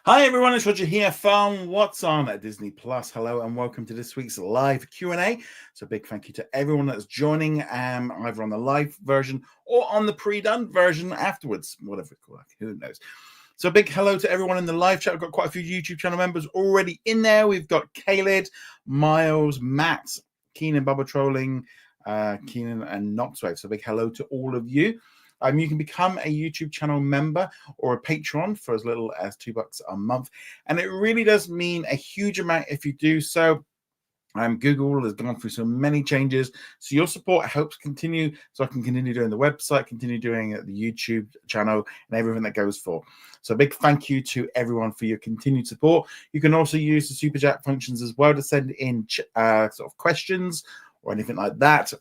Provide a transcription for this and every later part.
Hi everyone, it's Roger here from What's On at Disney Plus. Hello and welcome to this week's live Q&A. So big thank you to everyone that's joining either on the live version or on the pre-done version afterwards, whatever it's called, who knows. So a big hello to everyone in the live chat. I've got quite a few YouTube channel members already in there. We've got Kaled, Miles, Matt, Keenan, Bubba Trolling, Keenan and Knoxwave. So big hello to all of you. You can become a YouTube channel member or a patron for as little as $2 a month. And it really does mean a huge amount if you do so. Google has gone through so many changes. So your support helps continue. So I can continue doing the website, continue doing the YouTube channel and everything that goes for. So a big thank you to everyone for your continued support. You can also use the Super Chat functions as well to send in sort of questions or anything like that.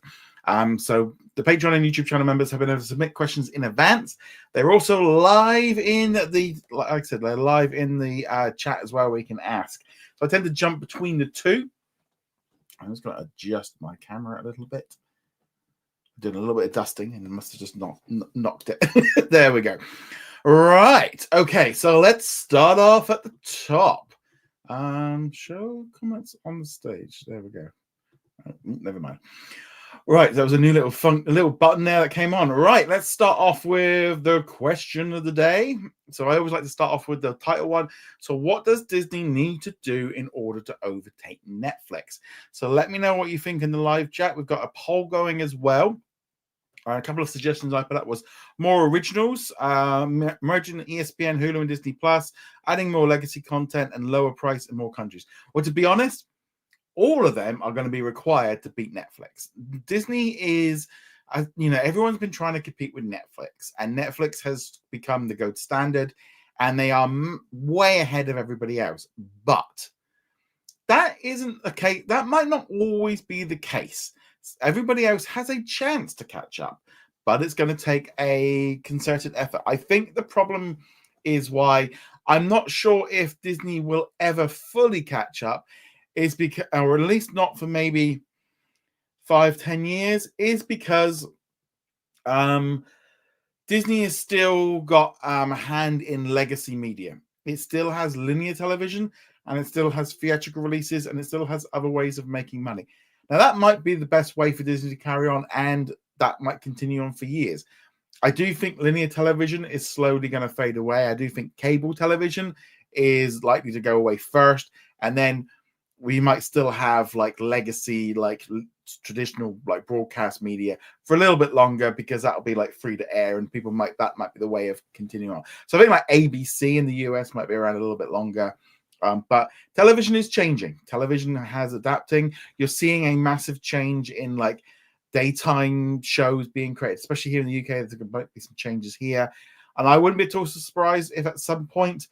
So the Patreon and YouTube channel members have been able to submit questions in advance. They're also live in the, like I said, they're live in the chat as well where you can ask. So I tend to jump between the two. I'm just going to adjust my camera a little bit. Doing a little bit of dusting and it must have just knocked it. There we go. Right. Okay. So let's start off at the top. Show comments on the stage. There we go. Oh, never mind. Right, there was a new little button there that came on. Right, let's start off with the question of the day. So I always like to start off with the title one. So what does Disney need to do in order to overtake Netflix? So let me know what you think in the live chat. We've got a poll going as well. A couple of suggestions I put up was more originals, merging ESPN, Hulu, and Disney Plus, adding more legacy content, and lower price in more countries. Well, to be honest, all of them are going to be required to beat Netflix. Disney is, everyone's been trying to compete with Netflix, and Netflix has become the gold standard, and they are way ahead of everybody else. But that isn't the case. That might not always be the case. Everybody else has a chance to catch up, but it's going to take a concerted effort. I think the problem is why I'm not sure if Disney will ever fully catch up is because, or at least not for maybe 5-10 years, is because Disney has still got a hand in legacy media. It still has linear television, and it still has theatrical releases, and it still has other ways of making money. Now, that might be the best way for Disney to carry on, and that might continue on for years. I do think linear television is slowly going to fade away. I do think cable television is likely to go away first, and then we might still have like legacy, like traditional, like broadcast media for a little bit longer because that'll be like free to air and people that might be the way of continuing on. So I think like ABC in the US might be around a little bit longer. But television is changing. Television has adapting. You're seeing a massive change in like daytime shows being created, especially here in the UK. There's going to be some changes here. And I wouldn't be at all surprised if at some point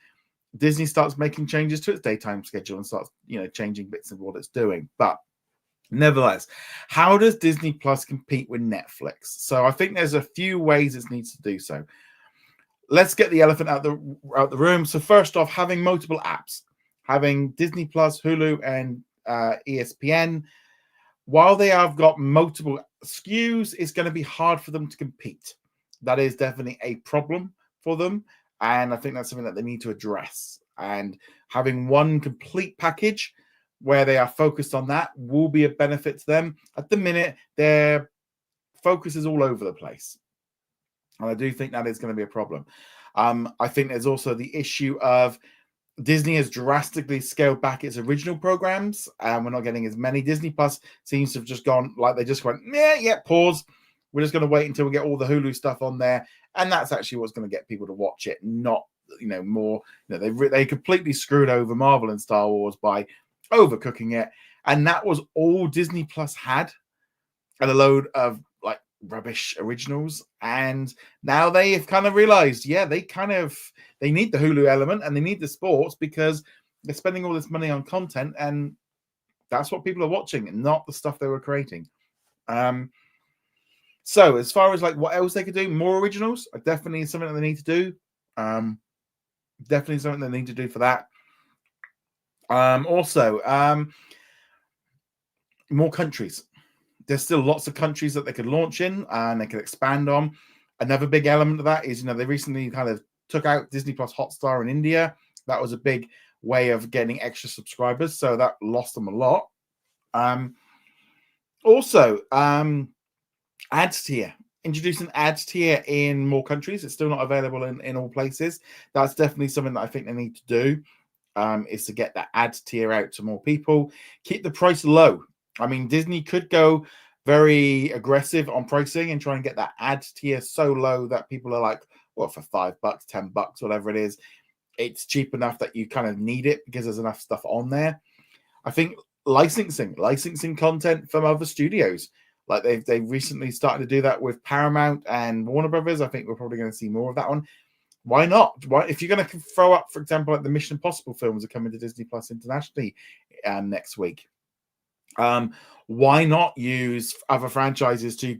Disney starts making changes to its daytime schedule and starts, changing bits of what it's doing. But nevertheless, how does Disney Plus compete with Netflix? So I think there's a few ways it needs to do so. Let's get the elephant out the room. So first off, having multiple apps, having Disney Plus, Hulu, and ESPN, while they have got multiple SKUs, it's going to be hard for them to compete. That is definitely a problem for them. And I think that's something that they need to address. And having one complete package where they are focused on that will be a benefit to them. At the minute, their focus is all over the place. And I do think that is going to be a problem. I think there's also the issue of Disney has drastically scaled back its original programs. And we're not getting as many. Disney Plus seems to have just gone, like they just went, pause. We're just going to wait until we get all the Hulu stuff on there. And that's actually what's going to get people to watch it, not, more. They completely screwed over Marvel and Star Wars by overcooking it. And that was all Disney Plus had, and a load of like rubbish originals. And now they have kind of realized, they need the Hulu element and they need the sports because they're spending all this money on content. And that's what people are watching and not the stuff they were creating. So as far as like what else they could do, more originals are definitely something that they need to do. Definitely something they need to do for that. Also, more countries. There's still lots of countries that they could launch in and they could expand on. Another big element of that is, they recently kind of took out Disney Plus Hotstar in India. That was a big way of getting extra subscribers, so that lost them a lot. Also, ads tier. Introducing ads tier in more countries. It's still not available in all places. That's definitely something that I think they need to do, is to get that ads tier out to more people. Keep the price low. I mean, Disney could go very aggressive on pricing and try and get that ads tier so low that people are like, well, for $5, $10, whatever it is, it's cheap enough that you kind of need it because there's enough stuff on there. I think licensing content from other studios. Like they've recently started to do that with Paramount and Warner Brothers. I think we're probably going to see more of that one. Why not? Why, if you're going to throw up, for example, like the Mission Impossible films are coming to Disney Plus internationally next week. Why not use other franchises to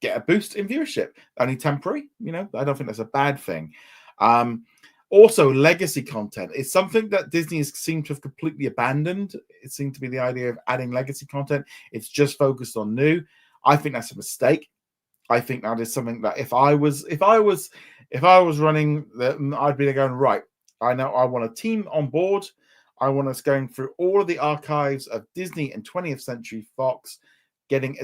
get a boost in viewership? Only temporary, I don't think that's a bad thing. Also, legacy content is something that Disney has seemed to have completely abandoned. It seemed to be the idea of adding legacy content. It's just focused on new. I think that's a mistake. I think that is something that if I was running, I'd be going, right, I know I want a team on board. I want us going through all of the archives of Disney and 20th Century Fox, getting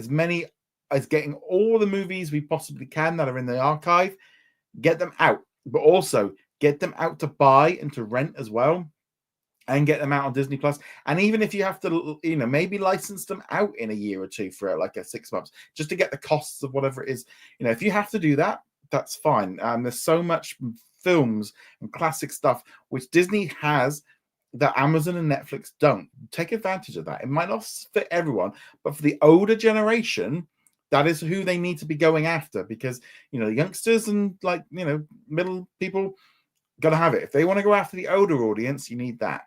all the movies we possibly can that are in the archive, get them out, but also get them out to buy and to rent as well, and get them out on Disney Plus. And even if you have to, maybe license them out in a year or two for like 6 months, just to get the costs of whatever it is. If you have to do that, that's fine. There's so much films and classic stuff which Disney has that Amazon and Netflix don't. Take advantage of that. It might not fit everyone, but for the older generation, that is who they need to be going after, because youngsters and middle people got to have it. If they want to go after the older audience, you need that.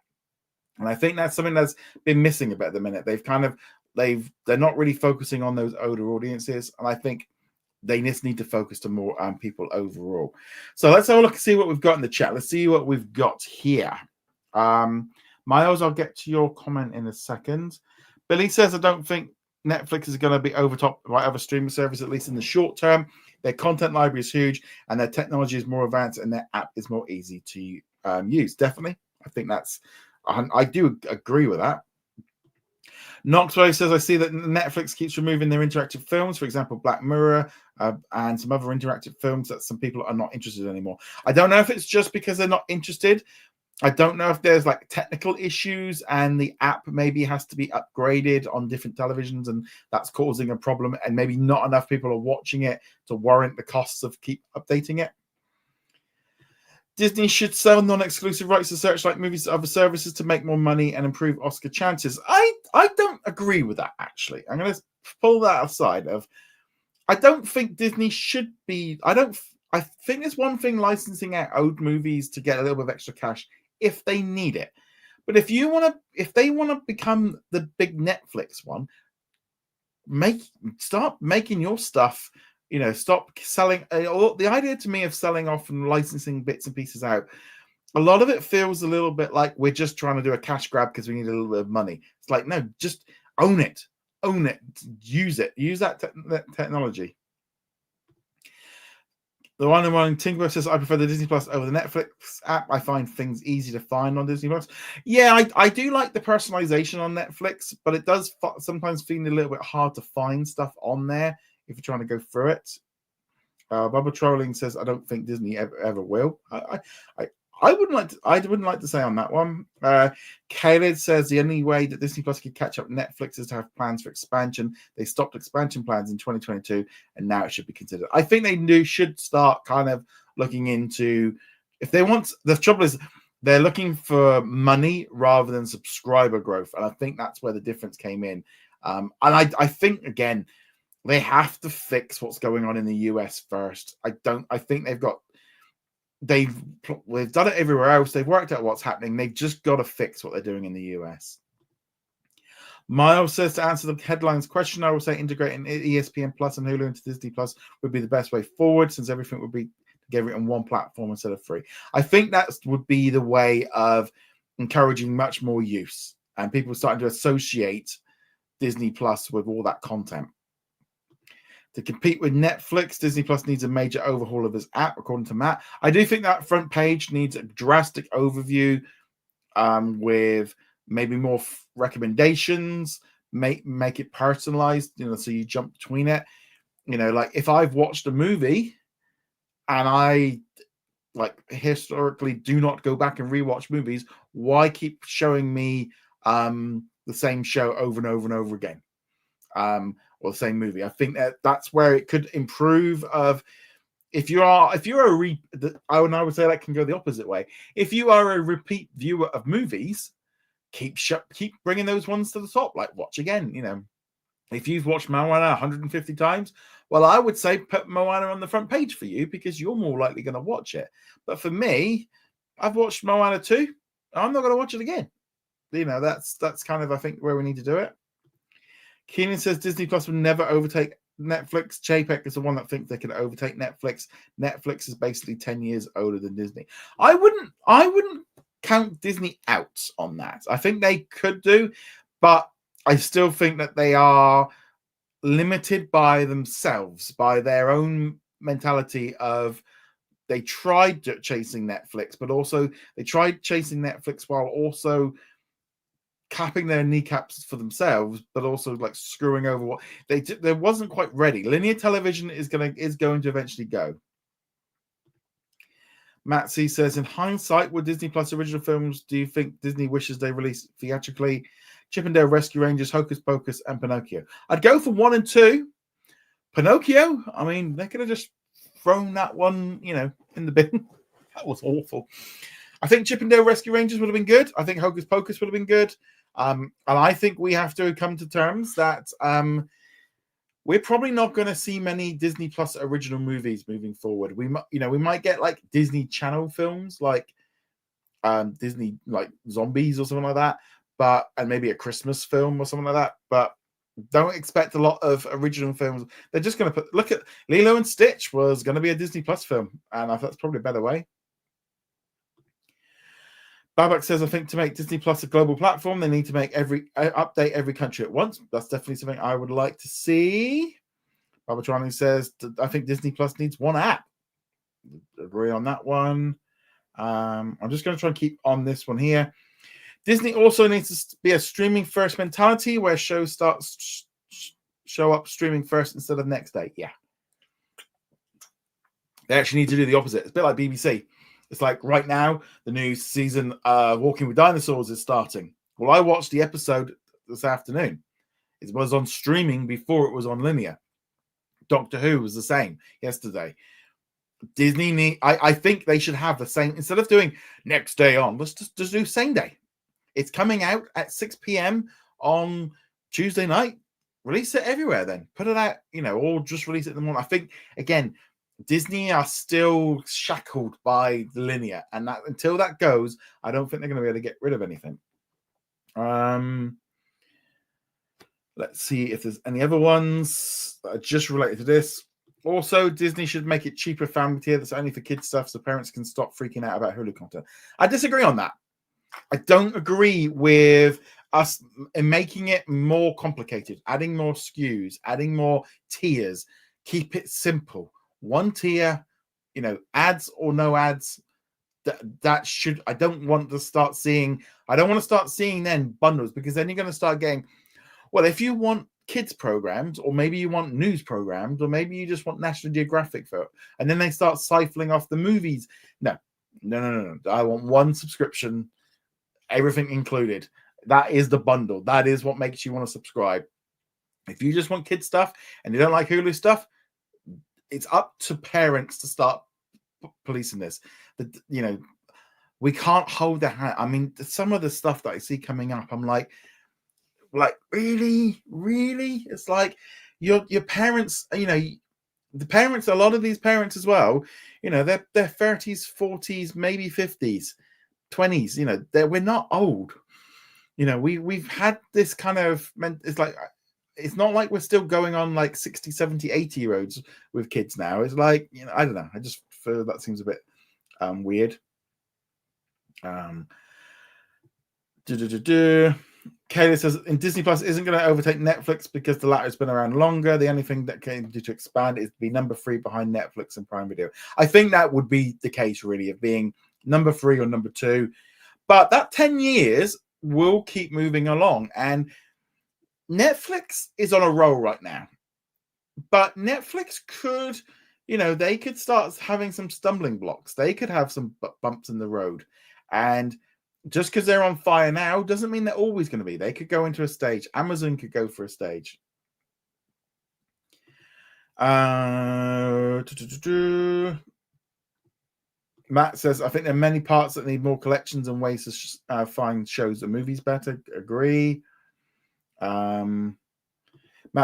And I think that's something that's been missing a bit at the minute. They're not really focusing on those older audiences, and I think they just need to focus to more people overall. So let's have a look and see what we've got in the chat. Let's see what we've got here. Miles, I'll get to your comment in a second. Billy says, I don't think Netflix is going to be overtopped by other streaming services, at least in the short term. Their content library is huge, and their technology is more advanced, and their app is more easy to use. Definitely. I think I do agree with that. Knoxway says, I see that Netflix keeps removing their interactive films, for example, Black Mirror, and some other interactive films that some people are not interested in anymore. I don't know if it's just because they're not interested. I don't know if there's technical issues and the app maybe has to be upgraded on different televisions, and that's causing a problem, and maybe not enough people are watching it to warrant the costs of keep updating it. Disney should sell non-exclusive rights to Searchlight movies to other services to make more money and improve Oscar chances. I don't agree with that, actually. I'm going to pull that aside. I don't think Disney should be... I think there's one thing licensing out old movies to get a little bit of extra cash if they need it. But if they want to become the big Netflix one, start making your stuff... stop selling. The idea to me of selling off and licensing bits and pieces out, a lot of it feels a little bit like we're just trying to do a cash grab because we need a little bit of money. It's like, no, just own it, use that technology. The one and one Tinker says, I prefer the Disney Plus over the Netflix app. I find things easy to find on Disney Plus. Yeah, I do like the personalization on Netflix, but it does sometimes feel a little bit hard to find stuff on there if you're trying to go through it. Bubba Trolling says, I don't think Disney ever will. I wouldn't like to say on that one. Khaled says the only way that Disney Plus could catch up Netflix is to have plans for expansion. They stopped expansion plans in 2022, and now it should be considered. I think they should start kind of looking into, if they want. The trouble is they're looking for money rather than subscriber growth, and I think that's where the difference came in. And I think again, they have to fix what's going on in the US first. I think they've done it everywhere else. They've worked out what's happening. They've just got to fix what they're doing in the US. Miles says, to answer the headlines question, I will say integrating ESPN Plus and Hulu into Disney Plus would be the best way forward, since everything would be together on one platform instead of free. I think that would be the way of encouraging much more use and people starting to associate Disney Plus with all that content. To compete with Netflix, Disney Plus needs a major overhaul of its app, according to Matt. I do think that front page needs a drastic overview with maybe more recommendations, make it personalized, so you jump between it. Like if I've watched a movie and I historically do not go back and rewatch movies, why keep showing me the same show over and over and over again? Or the same movie. I think that's where it could improve. Of if you're I would say that can go the opposite way. If you are a repeat viewer of movies, keep bringing those ones to the top. Like watch again. If you've watched Moana 150 times, well, I would say put Moana on the front page for you because you're more likely going to watch it. But for me, I've watched Moana 2. I'm not going to watch it again. That's kind of, I think, where we need to do it. Keenan says Disney Plus will never overtake Netflix. Chapek is the one that thinks they can overtake Netflix. Netflix is basically 10 years older than Disney. I wouldn't count Disney out on that. I think they could do, but I still think that they are limited by themselves, by their own mentality of they tried chasing Netflix, but also they tried chasing Netflix while also capping their kneecaps for themselves, but also like screwing over what they wasn't quite ready. Linear television is going to eventually go. Matt C says, in hindsight, with Disney Plus original films, do you think Disney wishes they released theatrically Chip 'n Dale Rescue Rangers, Hocus Pocus, and Pinocchio? I'd go for 1 and 2. Pinocchio, I mean, they could have just thrown that one, in the bin. That was awful. I think Chip 'n Dale Rescue Rangers would have been good. I think Hocus Pocus would have been good. And I think we have to come to terms that we're probably not going to see many Disney Plus original movies moving forward. We might get like Disney Channel films, like Disney like Zombies or something like that, and maybe a Christmas film or something like that. But don't expect a lot of original films. They're just going to look at Lilo and Stitch was going to be a Disney Plus film, and I thought that's probably a better way. Babak says, I think to make Disney Plus a global platform, they need to make update every country at once. That's definitely something I would like to see. Babatrani says, I think Disney Plus needs one app. Agree on that one. I'm just going to try and keep on this one here. Disney also needs to be a streaming first mentality where shows show up streaming first instead of next day. Yeah. They actually need to do the opposite. It's a bit like BBC. It's like right now, the new season of Walking with Dinosaurs is starting. Well, I watched the episode this afternoon. It was on streaming before it was on linear. Doctor Who was the same yesterday. Disney I think they should have the same, instead of doing next day on, let's just do same day. It's coming out at 6 p.m. on Tuesday night. Release it everywhere then. Put it out, or just release it in the morning. I think, again, Disney are still shackled by the linear, and that until that goes, I don't think they're going to be able to get rid of anything. Let's see if there's any other ones that are just related to this. Also, Disney should make it cheaper family tier that's only for kids stuff so parents can stop freaking out about Hulu content. I disagree on that. I don't agree with us in making it more complicated, adding more SKUs, adding more tiers. Keep it simple. One tier, ads or no ads. That should. I don't want to start seeing then bundles, because then you're going to start getting. Well, if you want kids programs, or maybe you want news programs, or maybe you just want National Geographic for it, and then they start siphoning off the movies. No. I want one subscription, everything included. That is the bundle. That is what makes you want to subscribe. If you just want kids stuff and you don't like Hulu stuff, it's up to parents to start policing this. We can't hold their hand. I mean, some of the stuff that I see coming up, I'm like really? It's like your parents, the parents, a lot of these parents as well, they're 30s, 40s, maybe 50s, 20s, we're not old. We've had this kind of, it's like, it's not like we're still going on like 60, 70, 80-year-olds with kids now. It's like, I don't know. I just feel that seems a bit weird. Kayla says, in Disney Plus isn't going to overtake Netflix because the latter has been around longer. The only thing that can do to expand is to be number 3 behind Netflix and Prime Video. I think that would be the case, really, of being number 3 or number 2. But that 10 years will keep moving along. And Netflix is on a roll right now. But Netflix could, they could start having some stumbling blocks. They could have some bumps in the road. And just because they're on fire now doesn't mean they're always going to be. They could go into a stage. Amazon could go for a stage. Matt says, I think there are many parts that need more collections and ways to find shows and movies better. Agree. Matt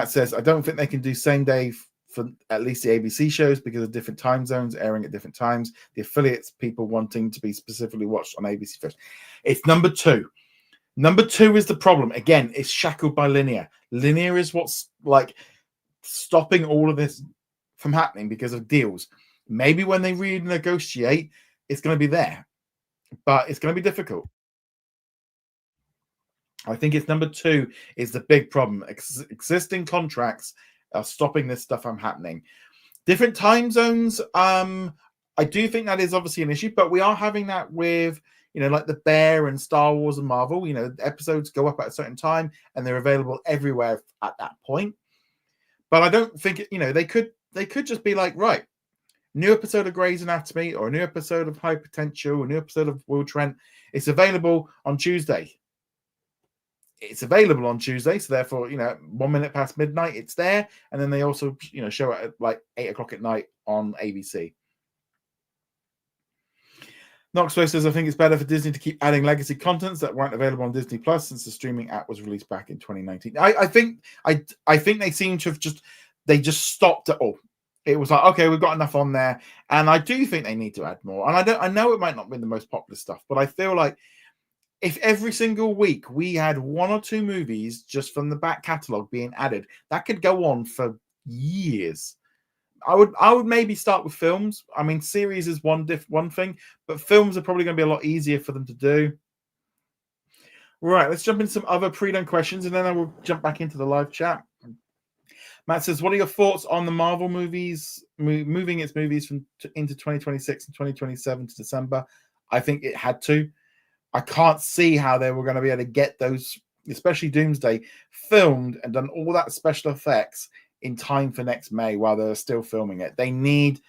says, I don't think they can do same day for at least the ABC shows because of different time zones airing at different times. The affiliates, people wanting to be specifically watched on ABC first. It's number 2. Number 2 is the problem. Again, it's shackled by linear. Linear is what's like stopping all of this from happening because of deals. Maybe when they renegotiate, it's going to be there, but it's going to be difficult. I think it's number 2 is the big problem. Existing contracts are stopping this stuff from happening. Different time zones. I do think that is obviously an issue, but we are having that with, like the Bear and Star Wars and Marvel. Episodes go up at a certain time and they're available everywhere at that point. But I don't think, they could just be like, right, new episode of Grey's Anatomy or a new episode of High Potential, a new episode of Will Trent. It's available on Tuesday. It's available on Tuesday, so therefore, 1 minute past midnight, it's there. And then they also, show it at like 8 o'clock at night on ABC. Knoxway says, I think it's better for Disney to keep adding legacy contents that weren't available on Disney Plus since the streaming app was released back in 2019. I think they seem to have just stopped at all. It was like, okay, we've got enough on there. And I do think they need to add more. And I know it might not be the most popular stuff, but I feel like if every single week we had 1 or 2 movies just from the back catalogue being added, that could go on for years. I would maybe start with films. I mean, series is one thing, but films are probably going to be a lot easier for them to do. Right, let's jump into some other pre-done questions, and then I will jump back into the live chat. Matt says, what are your thoughts on the Marvel movies moving its movies into 2026 and 2027 to December? I think it had to. I can't see how they were going to be able to get those, especially Doomsday, filmed and done all that special effects in time for next May while they're still filming it. They need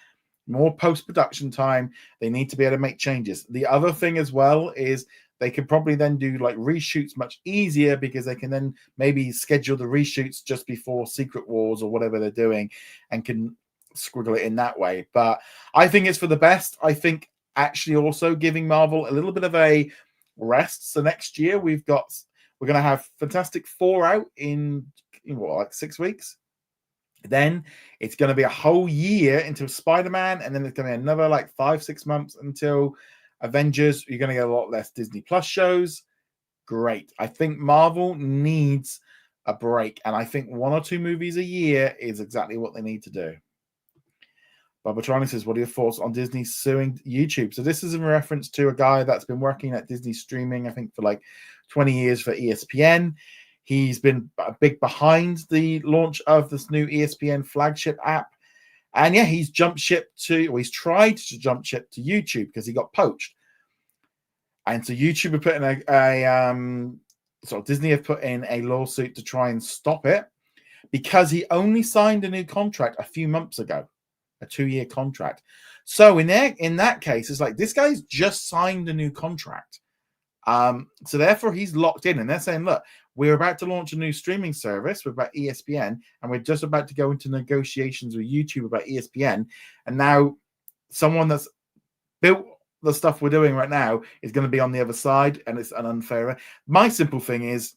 more post-production time. They need to be able to make changes. The other thing as well is they could probably then do like reshoots much easier because they can then maybe schedule the reshoots just before Secret Wars or whatever they're doing and can squiggle it in that way. But I think it's for the best. I think actually also giving Marvel a little bit of a rest. So next year we're going to have Fantastic Four out in like 6 weeks. Then it's going to be a whole year until Spider-Man, and then it's going to be another like 5-6 months until Avengers. You're going to get a lot less Disney Plus shows. Great. I think Marvel needs a break, and I think 1 or 2 movies a year is exactly what they need to do. Babatronic says, what are your thoughts on Disney suing YouTube? So this is in reference to a guy that's been working at Disney streaming, I think, for like 20 years for ESPN. He's been a big behind the launch of this new ESPN flagship app. And yeah, he's tried to jump ship to YouTube because he got poached. And so YouTube have put in Disney have put in a lawsuit to try and stop it because he only signed a new contract a few months ago. A 2-year contract. So in that case, it's like this guy's just signed a new contract. So therefore he's locked in, and they're saying, look, we're about to launch a new streaming service with about ESPN, and we're just about to go into negotiations with YouTube about ESPN. And now someone that's built the stuff we're doing right now is going to be on the other side, and it's an unfair. My simple thing is,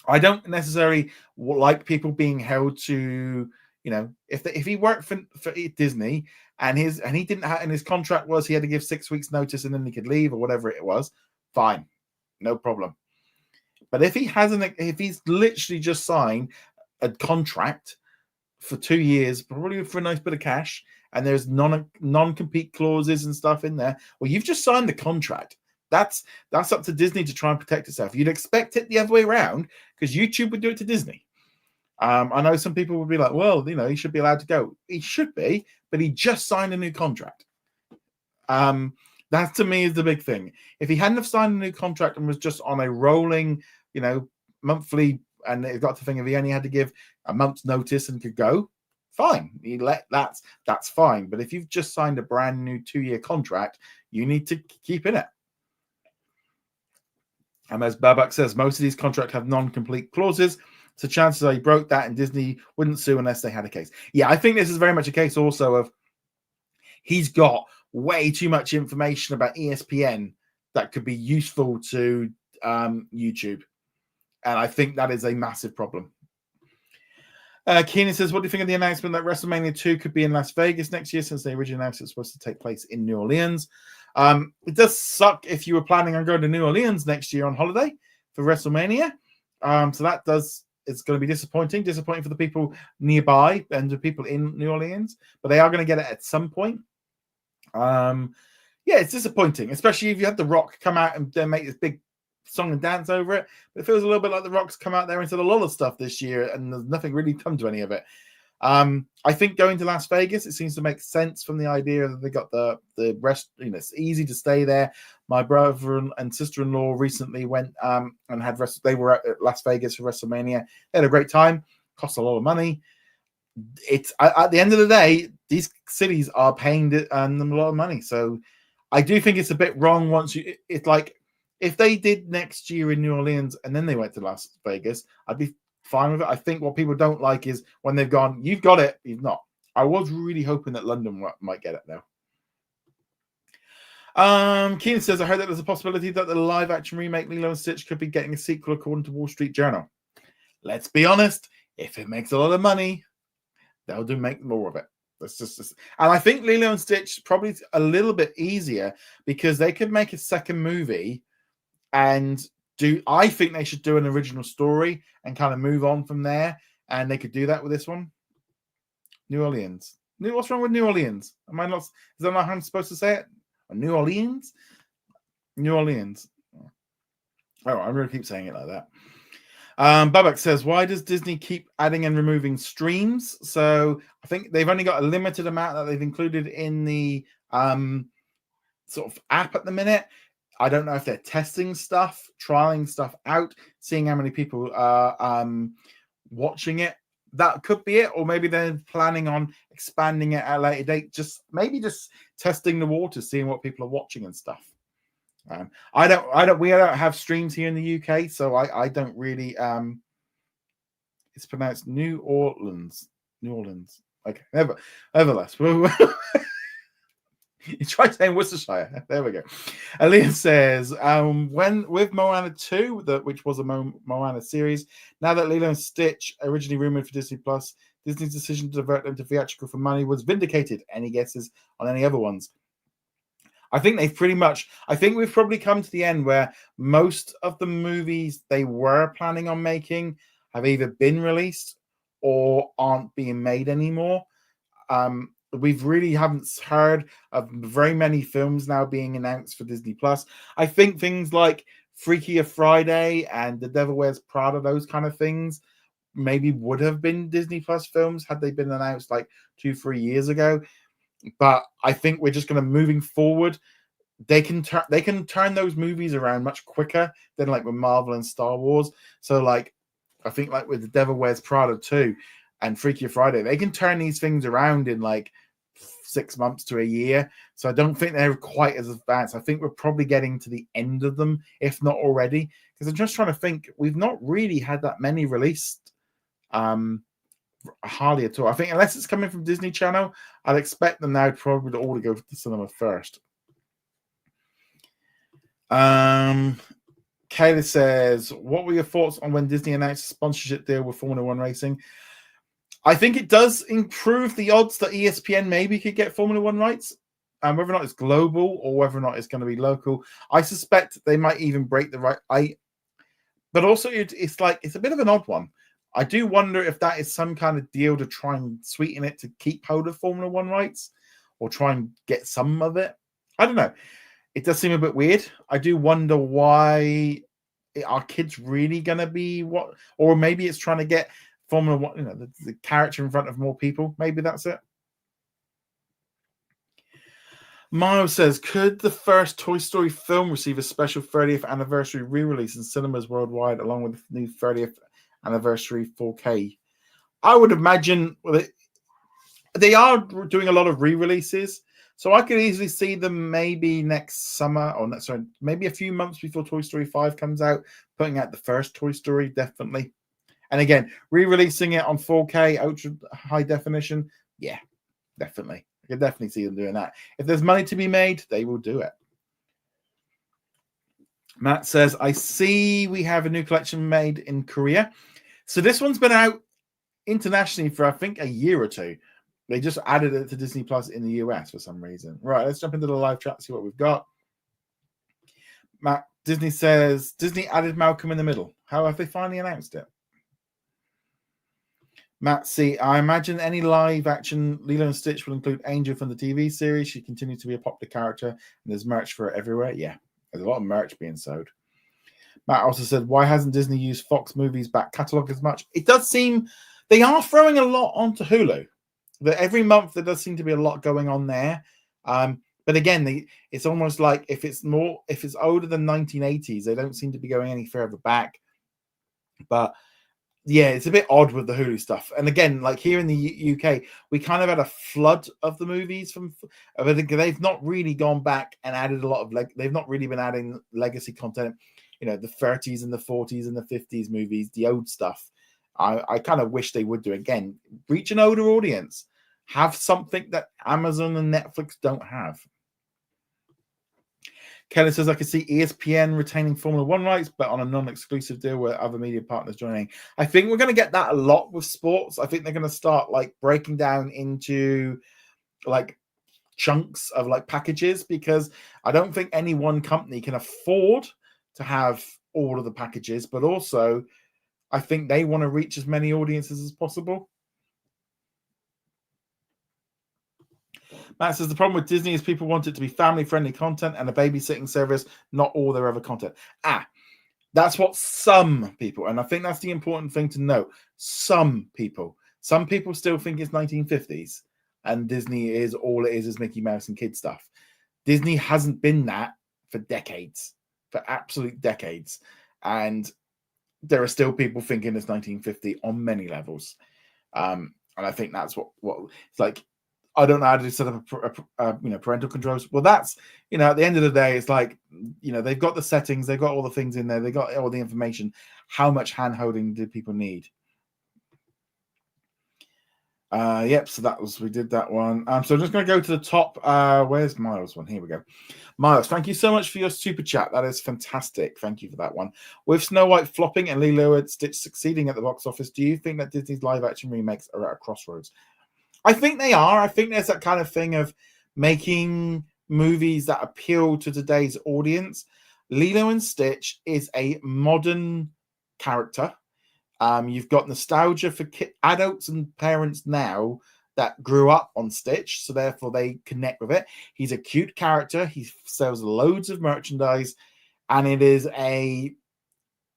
I don't necessarily like people being held to, if he worked for Disney and he didn't have, and his contract was he had to give 6 weeks notice and then he could leave or whatever it was, fine, no problem. But if he's literally just signed a contract for 2 years, probably for a nice bit of cash, and there's non-compete clauses and stuff in there, well, you've just signed the contract. That's up to Disney to try and protect itself. You'd expect it the other way around because YouTube would do it to Disney. I know some people would be like, well, he should be allowed to go. He should be, but he just signed a new contract. That to me is the big thing. If he hadn't have signed a new contract and was just on a rolling, monthly, and it got to think if he only had to give a month's notice and could go, fine. That's fine. But if you've just signed a brand new 2-year contract, you need to keep in it. And as Babak says, most of these contracts have non-complete clauses. So chances are he broke that and Disney wouldn't sue unless they had a case. Yeah, I think this is very much a case also of he's got way too much information about ESPN that could be useful to YouTube. And I think that is a massive problem. Keenan says, what do you think of the announcement that WrestleMania 2 could be in Las Vegas next year since they originally announced it was supposed to take place in New Orleans? It does suck if you were planning on going to New Orleans next year on holiday for WrestleMania. So that it's going to be disappointing for the people nearby and the people in New Orleans, but they are going to get it at some point. Yeah, it's disappointing, especially if you had The Rock come out and then make this big song and dance over it. But it feels a little bit like The Rock's come out there and said a lot of stuff this year, and there's nothing really come to any of it. I think going to Las Vegas, it seems to make sense from the idea that they got the rest. It's easy to stay there. My brother and sister-in-law recently went and had they were at Las Vegas for WrestleMania. They had a great time. Cost a lot of money. It's at the end of the day, these cities are paying them a lot of money. So I do think it's a bit wrong. It's like if they did next year in New Orleans and then they went to Las Vegas, I'd be fine with it. I think what people don't like is when they've gone, you've got it, you've not. I was really hoping that London might get it now. Keenan says, I heard that there's a possibility that the live action remake Lilo and Stitch could be getting a sequel according to Wall Street Journal. Let's be honest, if it makes a lot of money, they'll make more of it. That's just and I think Lilo and Stitch probably a little bit easier because they could make a second movie and I think they should do an original story and kind of move on from there. And they could do that with this one. New Orleans. What's wrong with New Orleans? Am I not? Is that not how I'm supposed to say it? New Orleans? New Orleans. Oh, I'm going to keep saying it like that. Babak says, why does Disney keep adding and removing streams? So I think they've only got a limited amount that they've included in the sort of app at the minute. I don't know if they're testing stuff, trialing stuff out, seeing how many people are watching it. That could be it, or maybe they're planning on expanding it at a later date. Just testing the water, seeing what people are watching and stuff. We don't have streams here in the UK, so I don't really. It's pronounced New Orleans. Okay, nevertheless. You try saying Worcestershire. There we go. Aaliyah says, when with Moana 2, which was a Moana series, now that Lilo and Stitch, originally rumored for Disney Plus, Disney's decision to divert them to theatrical for money was vindicated. Any guesses on any other ones? I think we've probably come to the end where most of the movies they were planning on making have either been released or aren't being made anymore. We've really haven't heard of very many films now being announced for Disney Plus. I think things like Freakier Friday and The Devil Wears Prada, those kind of things, maybe would have been Disney Plus films had they been announced like 2-3 years ago. But I think we're just going to moving forward. They can turn those movies around much quicker than like with Marvel and Star Wars. So like I think like with The Devil Wears Prada 2 and Freakier Friday, they can turn these things around in like 6 months to a year. So I don't think they're quite as advanced. I think we're probably getting to the end of them, if not already. Because I'm just trying to think, we've not really had that many released. Hardly at all. I think unless it's coming from Disney Channel, I'd expect them now probably to all go to the cinema first. Kayla says, what were your thoughts on when Disney announced a sponsorship deal with Formula One racing? I think it does improve the odds that ESPN maybe could get Formula One rights. Whether or not it's global or whether or not it's going to be local. I suspect they might even break the right. But also, it's a bit of an odd one. I do wonder if that is some kind of deal to try and sweeten it to keep hold of Formula One rights or try and get some of it. I don't know. it does seem a bit weird. I do wonder why are kids really going to be what, or maybe it's trying to get Formula One, the character in front of more people. Maybe that's it. Miles says, could the first Toy Story film receive a special 30th anniversary re-release in cinemas worldwide, along with the new 30th anniversary 4K? I would imagine they are doing a lot of re-releases, so I could easily see them maybe next summer, or sorry, maybe a few months before Toy Story 5 comes out, putting out the first Toy Story, definitely. And again, re-releasing it on 4K, ultra high definition, yeah, definitely. I can definitely see them doing that. If there's money to be made, they will do it. Matt says, I see we have a new collection made in Korea. So this one's been out internationally for, I think, a year or two. They just added it to Disney Plus in the US for some reason. Right, let's jump into the live chat, see what we've got. Matt, Disney says, Disney added Malcolm in the Middle. How have they finally announced it? Matt C, I imagine any live action Lilo and Stitch will include Angel from the TV series. She continues to be a popular character, and there's merch for it everywhere. Yeah, there's a lot of merch being sold. Matt also said, why hasn't Disney used Fox Movies back catalogue as much? It does seem they are throwing a lot onto Hulu. That every month there does seem to be a lot going on there. But again, it's almost like if it's older than 1980s, they don't seem to be going any further back. But yeah, it's a bit odd with the Hulu stuff. And again, like here in the UK, we kind of had a flood of the movies but they've not really gone back and added a lot of they've not really been adding legacy content. The 30s and the 40s and the 50s movies, the old stuff. I kind of wish they would do again. Reach an older audience. Have something that Amazon and Netflix don't have. Kelly says, I could see ESPN retaining Formula One rights, but on a non-exclusive deal with other media partners joining. I think we're going to get that a lot with sports. I think they're going to start like breaking down into like chunks of like packages, because I don't think any one company can afford to have all of the packages, but also I think they want to reach as many audiences as possible. Matt says the problem with Disney is people want it to be family-friendly content and a babysitting service, not all their other content. That's what some people, and I think that's the important thing to note. Some people still think it's 1950s, and Disney is all it is Mickey Mouse and kid stuff. Disney hasn't been that for decades, for absolute decades, and there are still people thinking it's 1950 on many levels. And I think that's what it's like. I don't know how to set up parental controls. Well, that's, at the end of the day, it's like, they've got the settings, they've got all the things in there, they got all the information. How much hand-holding do people need? Yep, so we did that one. So I'm just going to go to the top. Where's Miles' one? Here we go. Miles, thank you so much for your super chat. That is fantastic. Thank you for that one. With Snow White flopping and Lilo and Stitch succeeding at the box office, do you think that Disney's live-action remakes are at a crossroads? I think they are. I think there's that kind of thing of making movies that appeal to today's audience. Lilo and Stitch is a modern character. You've got nostalgia for adults and parents now that grew up on Stitch, so therefore they connect with it. He's a cute character. He sells loads of merchandise, and it is a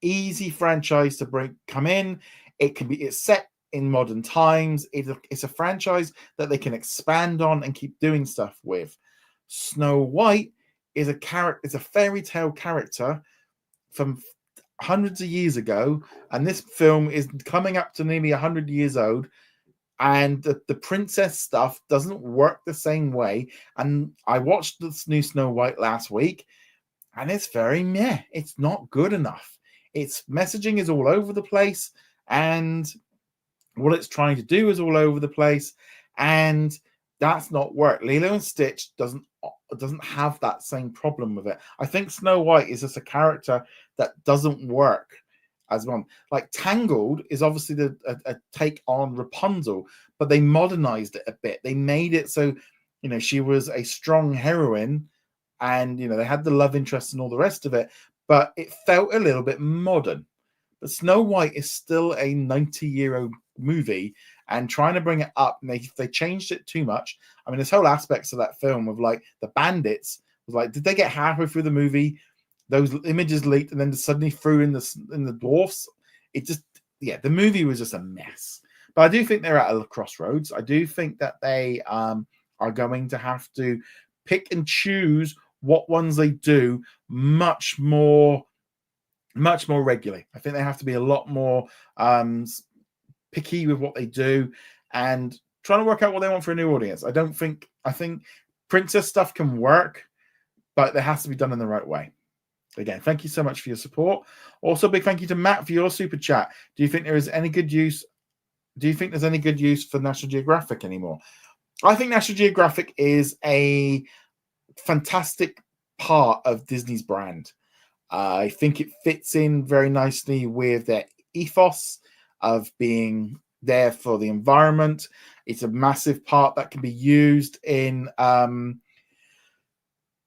easy franchise to come in. It's set in modern times. It's a franchise that they can expand on and keep doing stuff with. Snow White is a fairy tale character from hundreds of years ago, and this film is coming up to nearly 100 years old, and the princess stuff doesn't work the same way. And I watched this new Snow White last week, and it's very meh. It's not good enough. Its messaging is all over the place, and what it's trying to do is all over the place, and that's not work. Lilo and Stitch doesn't have that same problem with it. I think Snow White is just a character that doesn't work as one. Like Tangled is obviously a take on Rapunzel, but they modernized it a bit. They made it so, she was a strong heroine, and, they had the love interest and all the rest of it, but it felt a little bit modern. But Snow White is still a 90-year-old movie, and trying to bring it up, and they changed it too much. I mean, there's whole aspects of that film of like the bandits was like, did they get halfway through the movie, those images leaked, and then suddenly threw in the dwarfs? It just, yeah, the movie was just a mess. But I do think they're at a crossroads. I do think that they are going to have to pick and choose what ones they do much more regularly. I think they have to be a lot more picky with what they do and trying to work out what they want for a new audience. I think princess stuff can work, but it has to be done in the right way. Again, thank you so much for your support. Also, big thank you to Matt for your super chat. Do you think there is any good use? Do you think there's any good use for National Geographic anymore? I think National Geographic is a fantastic part of Disney's brand. I think it fits in very nicely with their ethos of being there for the environment. It's a massive part that can be used in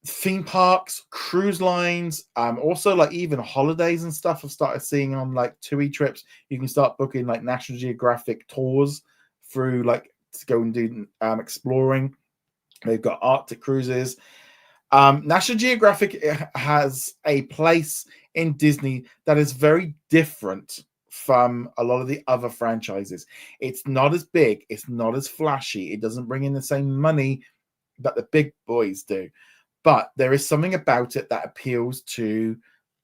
theme parks, cruise lines, also like even holidays and stuff. I've started seeing on like TUI trips, you can start booking like National Geographic tours through like to go and do exploring. They've got Arctic cruises. National Geographic has a place in Disney that is very different from a lot of the other franchises. It's not as big, it's not as flashy, it doesn't bring in the same money that the big boys do. But there is something about it that appeals to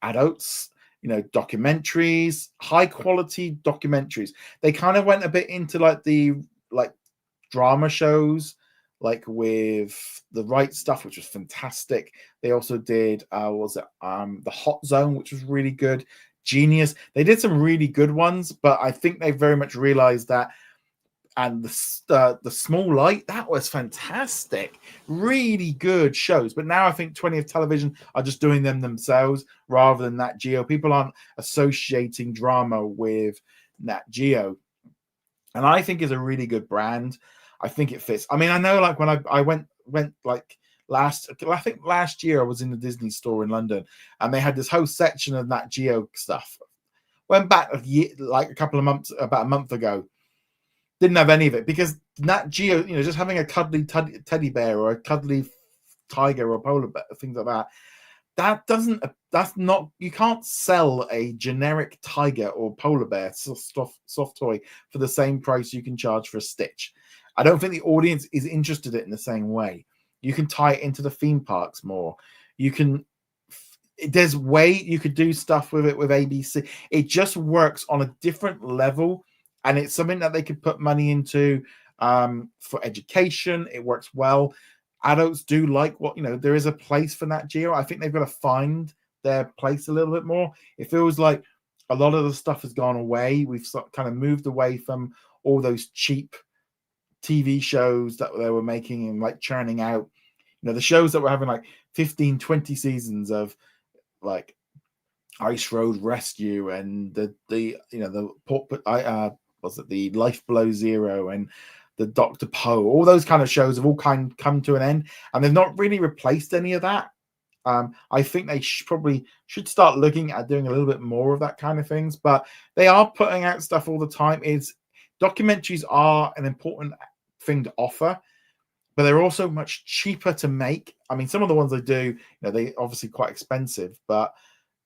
adults, documentaries, high quality documentaries. They kind of went a bit into like the drama shows, like with The Right Stuff, which was fantastic. They also did The Hot Zone, which was really good. Genius. They did some really good ones, but I think they very much realized that. And the Small Light, that was fantastic. Really good shows. But now I think 20th Television are just doing them themselves rather than Nat Geo. People aren't associating drama with Nat Geo. And I think it's a really good brand. I think it fits. I mean, I know like when I went like last year I was in the Disney store in London and they had this whole section of Nat Geo stuff. Went back about a month ago. Didn't have any of it because Nat Geo, just having a cuddly teddy bear or a cuddly tiger or polar bear, things like that. That's not, you can't sell a generic tiger or polar bear soft toy for the same price you can charge for a Stitch. I don't think the audience is interested in it in the same way. You can tie it into the theme parks more. There's way you could do stuff with it with ABC. It just works on a different level. And it's something that they could put money into for education. It works well. Adults do like there is a place for Nat Geo. I think they've got to find their place a little bit more. It feels like a lot of the stuff has gone away. We've kind of moved away from all those cheap TV shows that they were making and like churning out. The shows that were having like 15, 20 seasons of like Ice Road Rescue and the Life Below Zero and the Dr. Poe, all those kind of shows have all come to an end, and they've not really replaced any of that. I think they probably should start looking at doing a little bit more of that kind of things, but they are putting out stuff all the time. Documentaries are an important thing to offer, but they're also much cheaper to make. I mean, some of the ones they do, they obviously quite expensive, but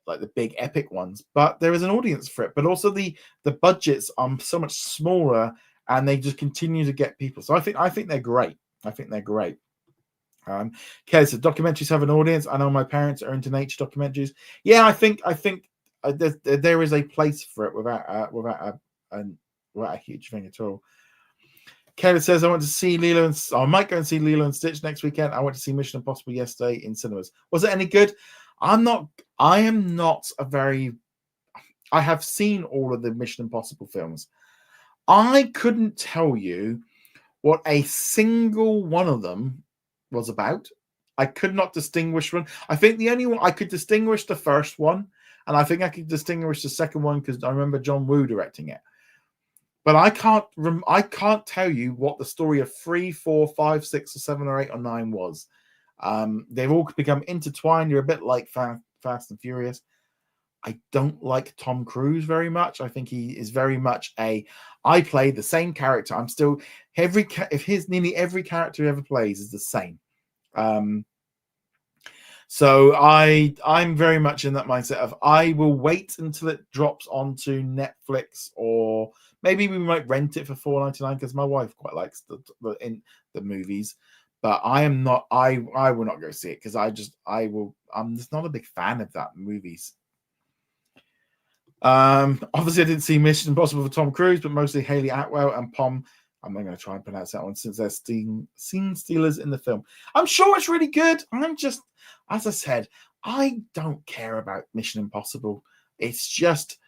like the big epic ones, but there is an audience for it. But also the budgets are so much smaller, and they just continue to get people. So I think they're great. Kelly said documentaries have an audience. I know my parents are into nature documentaries. Yeah, I think there is a place for it without a huge thing at all. Kelly says I want to see I might go and see Lilo and Stitch next weekend. I went to see Mission Impossible yesterday in cinemas. Was it any good? I have seen all of the Mission Impossible films. I couldn't tell you what a single one of them was about. I could not distinguish one. I think the only one I could distinguish the first one, and I think I could distinguish the second one because I remember John Woo directing it. But I can't tell you what the story of 3, 4, 5, 6, or 7, or 8, or 9 was. They've all become intertwined. You're a bit like Fast and Furious. I don't like Tom Cruise very much. I think he is very much I play the same character. I'm still nearly every character he ever plays is the same. So I'm very much in that mindset of I will wait until it drops onto Netflix, or maybe we might rent it for $4.99 because my wife quite likes the movies. But I am not. I will not go see it because I'm just not a big fan of that movies. Obviously, I didn't see Mission Impossible for Tom Cruise, but mostly Haley Atwell and Pom. I'm not going to try and pronounce that one since they're scene stealers in the film. I'm sure it's really good. I'm just, as I said, I don't care about Mission Impossible. It's just,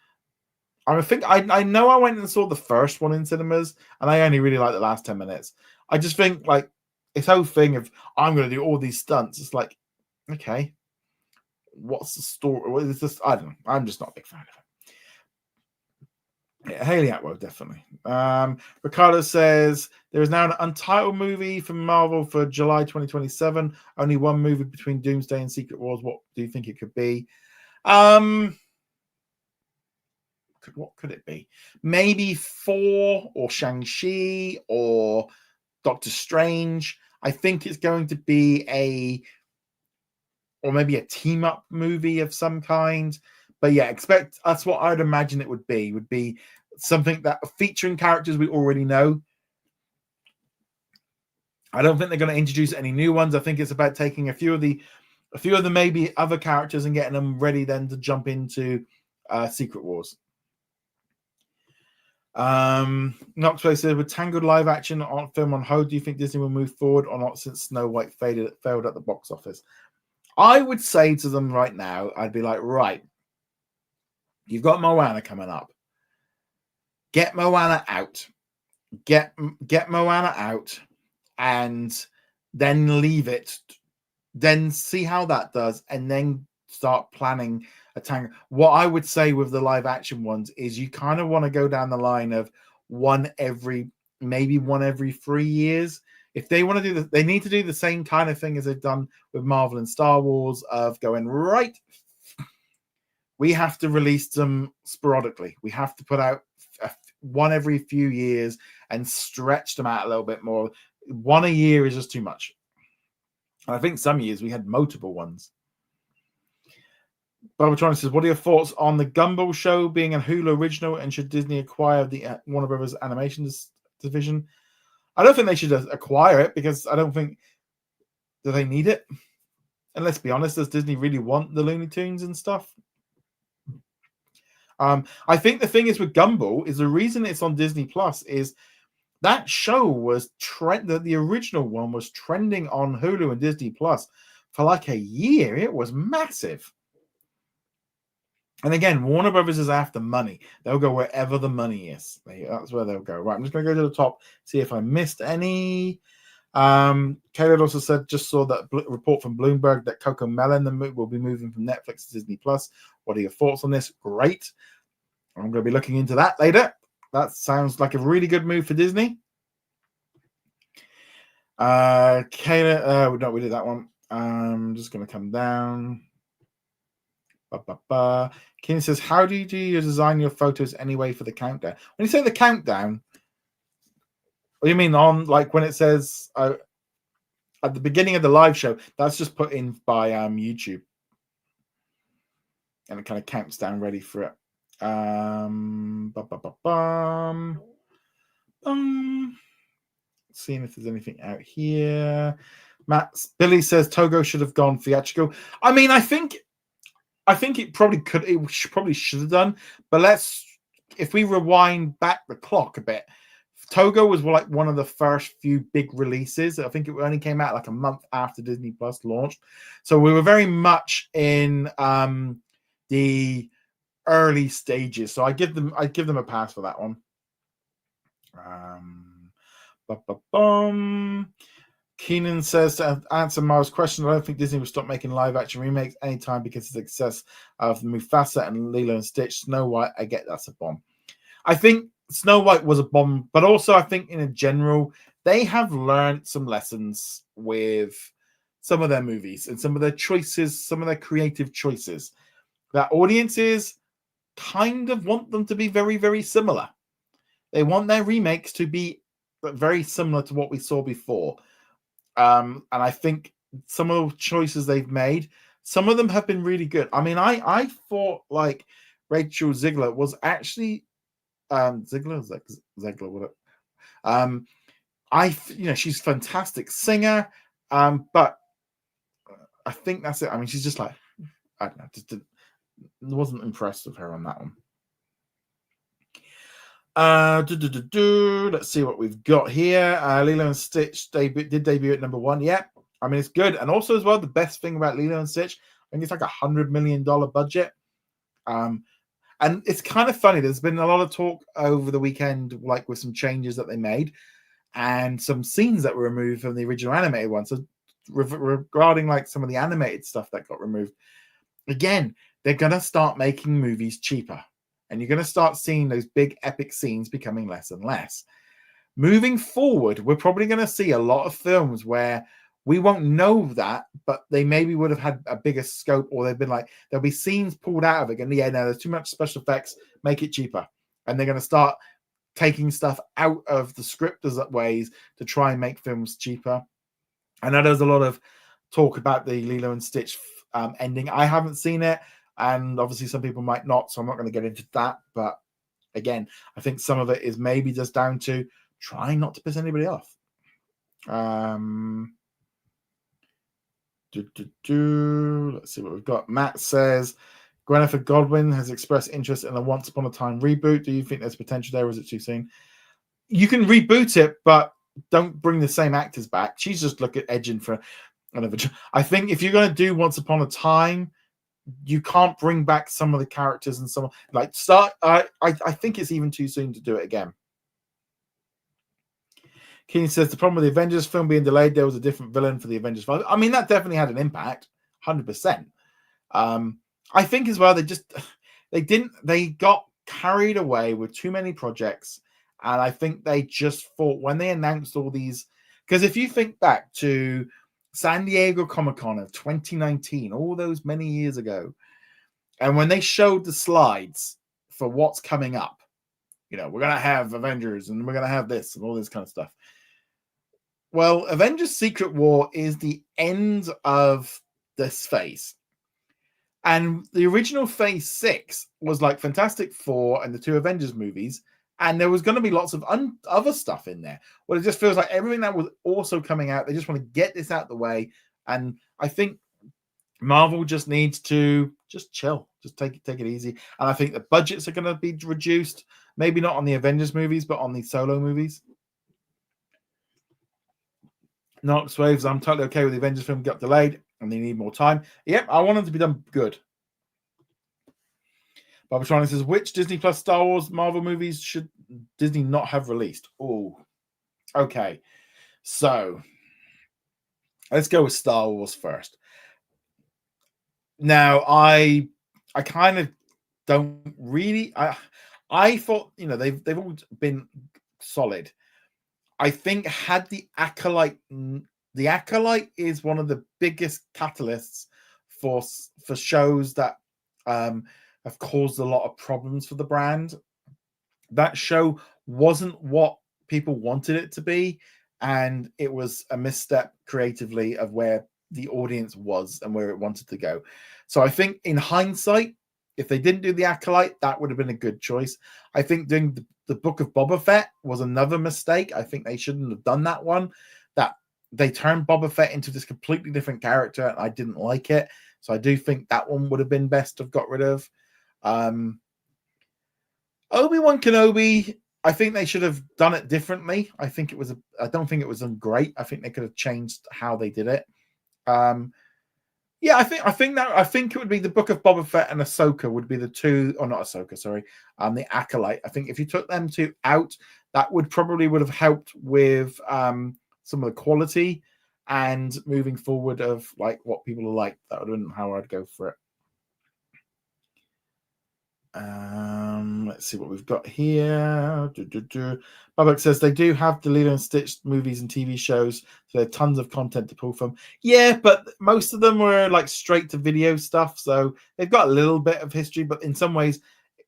I think I know I went and saw the first one in cinemas, and I only really like the last 10 minutes. I just think like this whole thing of I'm going to do all these stunts. It's like, okay, what's the story? What is this? I don't know. I'm just not a big fan of it. Yeah, Haley Atwell, definitely. Ricardo says there is now an untitled movie from Marvel for July 2027. Only one movie between Doomsday and Secret Wars. What do you think it could be? What could it be? Maybe Thor or Shang-Chi or Doctor Strange. I think it's going to be or maybe a team-up movie of some kind. But yeah, that's what I'd imagine it would be. Would be something that featuring characters we already know. I don't think they're going to introduce any new ones. I think it's about taking a few of the maybe other characters and getting them ready then to jump into Secret Wars. Knoxway said, with Tangled live action on film on hold, do you think Disney will move forward or not since Snow White failed at the box office? I would say to them right now, I'd be like, right, you've got Moana coming up. Get Moana out. Get Moana out and then leave it. Then see how that does and then start planning a Tangle. What I would say with the live action ones is you kind of want to go down the line of one every 3 years. If they want to do they need to do the same kind of thing as they've done with Marvel and Star Wars of going, right, we have to release them sporadically. We have to put out one every few years and stretch them out a little bit more. One a year is just too much. I think some years we had multiple ones. Barbatron says, what are your thoughts on the Gumball show being a Hulu original, and should Disney acquire the Warner Brothers animation division? I don't think they should acquire it because I don't think that they need it. And let's be honest, does Disney really want the Looney Tunes and stuff? I think the thing is with Gumball is the reason it's on Disney Plus is that show was the original one was trending on Hulu and Disney Plus for like a year. It was massive. And again, Warner Brothers is after money. They'll go wherever the money is. That's where they'll go. Right, I'm just going to go to the top, see if I missed any. Caleb also said, just saw that report from Bloomberg that Coco Melon will be moving from Netflix to Disney Plus. What are your thoughts on this? Great. I'm going to be looking into that later. That sounds like a really good move for Disney. Kayla, no, we did that one. I'm just going to come down. Keenan says, how do you design your photos anyway for the countdown? When you say the countdown, what do you mean on like when it says at the beginning of the live show? That's just put in by YouTube, and it kind of counts down ready for it. Seeing if there's anything out here. Billy says Togo should have gone theatrical. I mean, I think it probably could. It probably should have done. But if we rewind back the clock a bit, Togo was like one of the first few big releases. I think it only came out like a month after Disney Plus launched, so we were very much in the early stages. So I give them a pass for that one. Keenan says, to answer Mara's question, I don't think Disney will stop making live action remakes anytime because of the success of Mufasa and Lilo and Stitch. Snow White, I get that's a bomb. I think Snow White was a bomb, but also I think in a general, they have learned some lessons with some of their movies and some of their choices, some of their creative choices. That audiences kind of want them to be very, very similar. They want their remakes to be very similar to what we saw before. And I think some of the choices they've made Some of them have been really good. I mean, I thought like Rachel Ziegler was actually Ziegler, whatever. She's a fantastic singer, but I think that's it. I mean, she's just like, I don't know, wasn't impressed with her on that one. Let's see what we've got here. Lilo and Stitch did debut at number 1. Yeah, I mean, it's good. And also as well, the best thing about Lilo and Stitch, I think it's like $100 million budget. And it's kind of funny. There's been a lot of talk over the weekend, like with some changes that they made and some scenes that were removed from the original animated one. So regarding like some of the animated stuff that got removed, again, they're going to start making movies cheaper. And you're going to start seeing those big epic scenes becoming less and less. Moving forward, we're probably going to see a lot of films where we won't know that, but they maybe would have had a bigger scope, or they've been like, there'll be scenes pulled out of it. And yeah, no, there's too much special effects, make it cheaper. And they're going to start taking stuff out of the scripters ways to try and make films cheaper. I know there's a lot of talk about the Lilo and Stitch ending. I haven't seen it, and obviously some people might not, so I'm not going to get into that. But again, I think some of it is maybe just down to trying not to piss anybody off. Let's see what we've got. Matt says Gwyneth Godwin has expressed interest in a Once Upon a Time reboot. Do you think there's potential there, or is it too soon? You can reboot it, but don't bring the same actors back. She's just edging for another. I think if you're going to do Once Upon a Time, you can't bring back some of the characters and some like start. I think it's even too soon to do it again. Keen says the problem with the Avengers film being delayed, there was a different villain for the Avengers film. I mean, that definitely had an impact, 100%. I think as well, they got carried away with too many projects. And I think they just thought when they announced all these, because if you think back to San Diego Comic-Con of 2019, all those many years ago, and when they showed the slides for what's coming up, we're going to have Avengers and we're going to have this and all this kind of stuff. Well, Avengers Secret War is the end of this phase. And the original phase 6 was like Fantastic Four and the 2 Avengers movies. And there was going to be lots of other stuff in there. Well, it just feels like everything that was also coming out, they just want to get this out of the way. And I think Marvel just needs to just chill, just take it easy. And I think the budgets are going to be reduced, maybe not on the Avengers movies, but on the solo movies. Knox Waves, I'm totally okay with the Avengers film got delayed and they need more time. Yep, I want them to be done good. Barbatron says, which Disney Plus Star Wars Marvel movies should Disney not have released? Oh, okay. So let's go with Star Wars first. Now, I kind of don't really. I thought they've all been solid. I think had the Acolyte is one of the biggest catalysts for shows that have caused a lot of problems for the brand. That show wasn't what people wanted it to be, and it was a misstep creatively of where the audience was and where it wanted to go. So I think in hindsight, if they didn't do the Acolyte, that would have been a good choice. I think doing the Book of Boba Fett was another mistake. I think they shouldn't have done that one. That they turned Boba Fett into this completely different character, and I didn't like it. So I do think that one would have been best to have got rid of. Obi-Wan Kenobi, I think they should have done it differently. I don't think it was great. I think they could have changed how they did it. Yeah, I think it would be the Book of Boba Fett and Ahsoka would be the two, or not Ahsoka, sorry, the Acolyte. I think if you took them two out, that would have helped with some of the quality and moving forward of like what people are like. That would have been how I'd go for it. Let's see what we've got here. Babak says they do have the Lilo and Stitch movies and TV shows, so there are tons of content to pull from. Yeah, but most of them were like straight to video stuff, so they've got a little bit of history, but in some ways,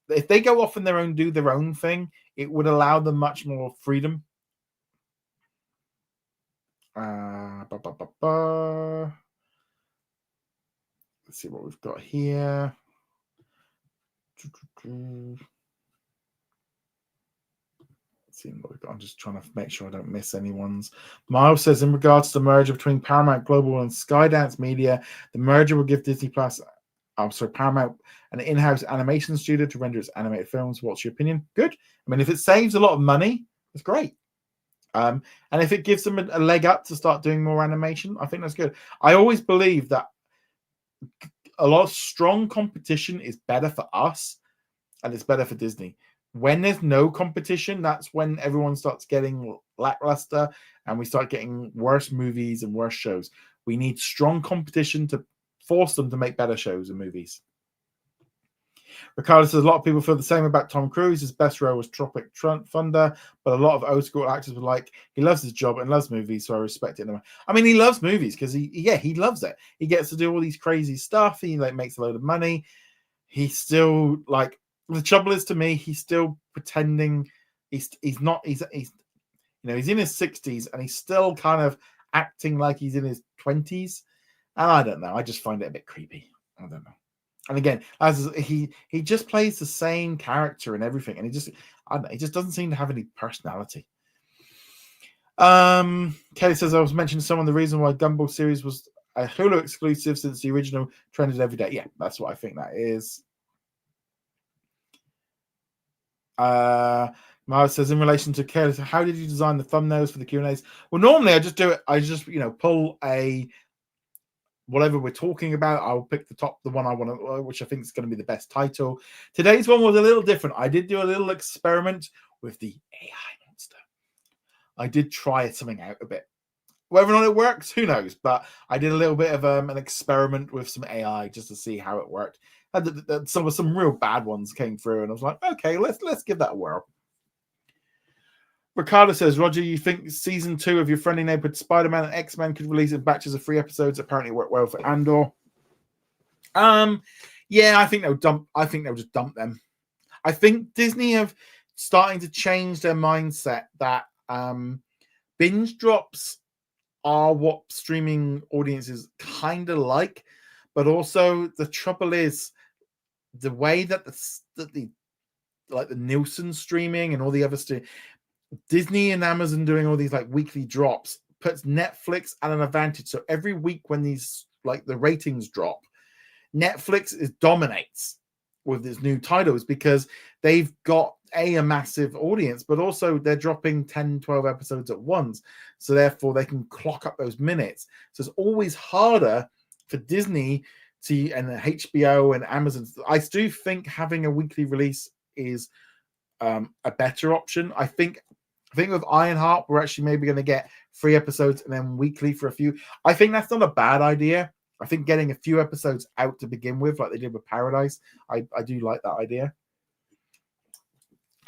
if they go off on their own, do their own thing, it would allow them much more freedom. Let's Let's see what we've got here. I'm just trying to make sure I don't miss anyone's. Miles says, in regards to the merger between Paramount Global and Skydance Media, the merger will give Disney Plus, Paramount, an in-house animation studio to render its animated films. What's your opinion? Good. I mean, if it saves a lot of money, it's great. And if it gives them a leg up to start doing more animation, I think that's good. I always believe that a lot of strong competition is better for us and it's better for Disney. When there's no competition, that's when everyone starts getting lackluster and we start getting worse movies and worse shows. We need strong competition to force them to make better shows and movies. Ricardo says, a lot of people feel the same about Tom Cruise. His best role was Tropic Thunder, but a lot of old school actors were like, he loves his job and loves movies, so I respect it. I mean, he loves movies because he loves it. He gets to do all these crazy stuff. He makes a load of money. He's still the trouble is, to me, he's still pretending he's not. He's in his 60s and he's still kind of acting like he's in his 20s. And I don't know. I just find it a bit creepy. I don't know. And again, as he just plays the same character and everything, and he just doesn't seem to have any personality. Kelly says, I was mentioning the reason why Gumball series was a Hulu exclusive since the original trended every day. Yeah, that's what I think that is. Miles says, in relation to Kelly, how did you design the thumbnails for the Q&As? Well, normally I just do it. I just pull a whatever we're talking about. I'll pick the one I want to, which I think is going to be the best title. Today's one was a little different. I did do a little experiment with the AI monster. I did try something out a bit. Whether or not it works, who knows? But I did a little bit of an experiment with some AI just to see how it worked. And some real bad ones came through, and I was like, okay, let's give that a whirl. Ricardo says, Roger, you think season 2 of Your Friendly Neighborhood Spider-Man and X-Men could release in batches of 3 episodes? Apparently it worked well for Andor. Yeah, I think they'll just dump them. I think Disney have starting to change their mindset that binge drops are what streaming audiences kind of like, but also the trouble is the way that the Nielsen streaming and all the other Disney and Amazon doing all these weekly drops puts Netflix at an advantage. So every week when these the ratings drop, Netflix dominates with these new titles because they've got a massive audience, but also they're dropping 10, 12 episodes at once. So therefore they can clock up those minutes. So it's always harder for Disney and HBO and Amazon. I do think having a weekly release is a better option. I think with Ironheart, we're actually maybe going to get 3 episodes and then weekly for a few. I think that's not a bad idea. I think getting a few episodes out to begin with, like they did with Paradise, I do like that idea.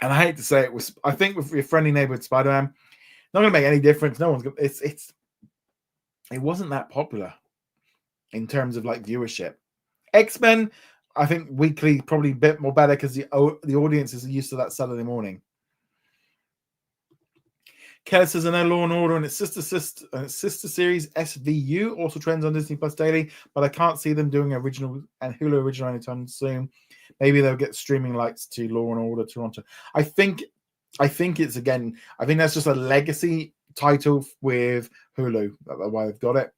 And I hate to say it, I think with Your Friendly Neighborhood Spider-Man, not going to make any difference. No one's going. It wasn't that popular in terms of viewership. X-Men, I think weekly probably a bit more better because the audience is used to that Saturday morning. Kelly says, I know Law and Order and its sister series SVU also trends on Disney Plus daily, but I can't see them doing original and Hulu original anytime soon. Maybe they'll get streaming rights to Law and Order Toronto. I think it's I think that's just a legacy title with Hulu. That's why they've got it.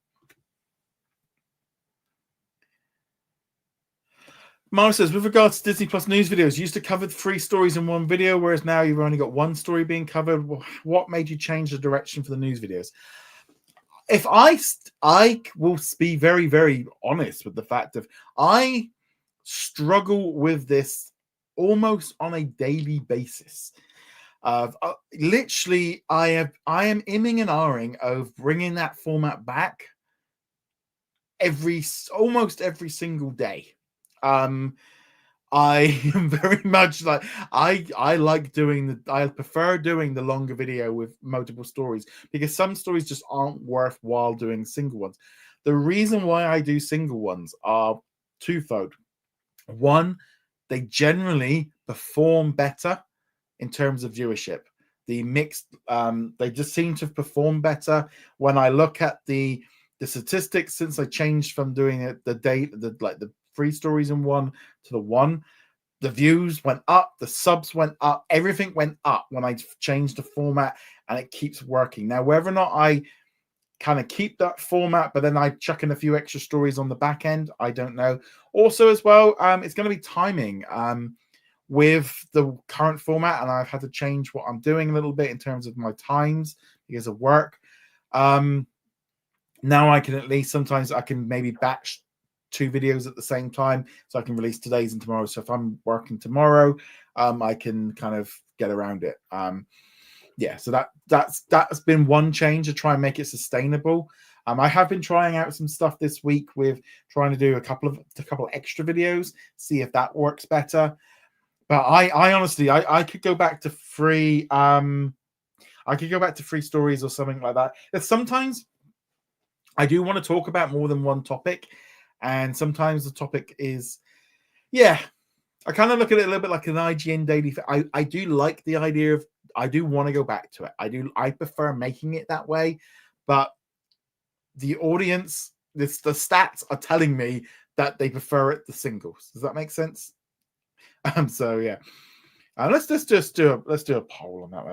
Mara says, with regards to Disney Plus news videos, you used to cover 3 stories in one video, whereas now you've only got 1 story being covered. What made you change the direction for the news videos? If I will be very, very honest with the fact of I struggle with this almost on a daily basis. Literally, I am imming and ahhing of bringing that format back almost every single day. I am very much I like doing I prefer doing the longer video with multiple stories because some stories just aren't worthwhile doing single ones. The reason why I do single ones are twofold. One, they generally perform better in terms of viewership. The mixed, they just seem to perform better when I look at the the statistics since I changed from doing it the 3 stories in one to the one, the views went up, the subs went up, everything went up when I changed the format, and it keeps working. Now, whether or not I kind of keep that format, but then I chuck in a few extra stories on the back end, I don't know. Also, as well, it's going to be timing with the current format, and I've had to change what I'm doing a little bit in terms of my times because of work. Now I can at least, sometimes I can maybe batch 2 videos at the same time, so I can release today's and tomorrow. So if I'm working tomorrow, I can kind of get around it. Yeah, so that's been one change to try and make it sustainable. I have been trying out some stuff this week with trying to do a couple extra videos, see if that works better. But I honestly, I could go back to free. I could go back to 3 stories or something like that. There's sometimes I do want to talk about more than one topic, and sometimes the topic is, yeah, I kind of look at it a little bit like an IGN daily. I do like the idea of, I do want to go back to it. I prefer making it that way, but the audience, the stats are telling me that they prefer it the singles. Does that make sense? So yeah. Let's just do a poll on that.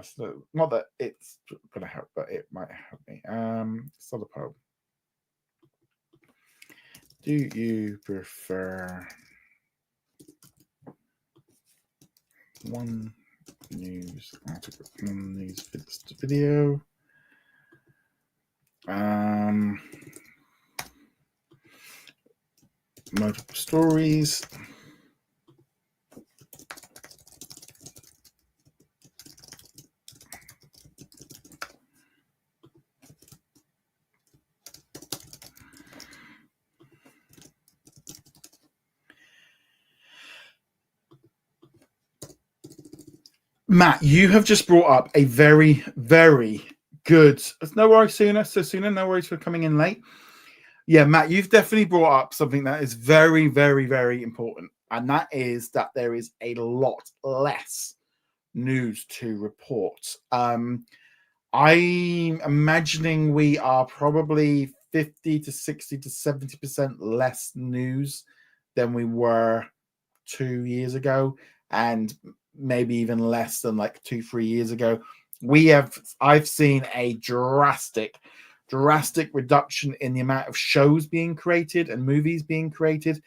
Not that it's gonna help, but it might help me. Start a poll. Do you prefer one news article, one news video, multiple stories, Matt, you have just brought up a very, very good. No worries, Sooner. No worries for coming in late. Yeah, Matt, you've definitely brought up something that is very, very, very important. And that is that there is a lot less news to report. I'm imagining we are probably 50 to 60 to 70% less news than we were 2 years ago, and maybe even less than like 2-3 years ago. I've seen a drastic reduction in the amount of shows being created and movies being created,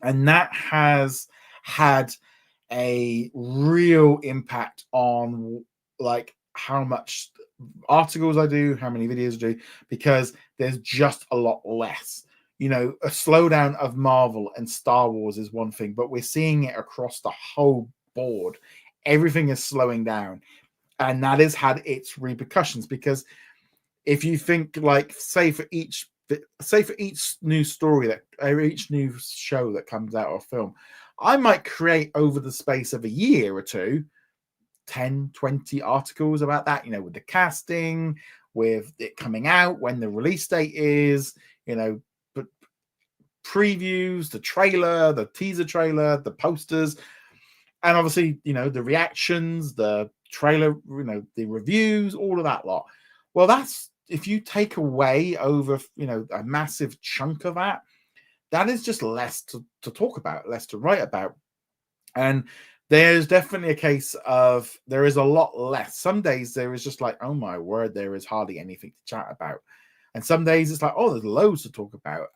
and that has had a real impact on like how much articles I do, how many videos I do, because there's just a lot less. You know, a slowdown of Marvel and Star Wars is one thing, but we're seeing it across the whole board. Everything is slowing down, and that has had its repercussions, because if you think, like, say for each news story each new show that comes out or film, I might create over the space of a year or two 10, 20 articles about that, you know, with the casting, with it coming out, when the release date is, you know, but previews, the trailer, the teaser trailer, the posters, and obviously, you know, the reactions, the trailer, you know, the reviews, all of that lot. Well, that's, if you take away over, you know, a massive chunk of that, that is just less to talk about, less to write about. And there's definitely a case of there is a lot less. Some days there is just like, oh my word, there is hardly anything to chat about. And some days it's like, oh, there's loads to talk about.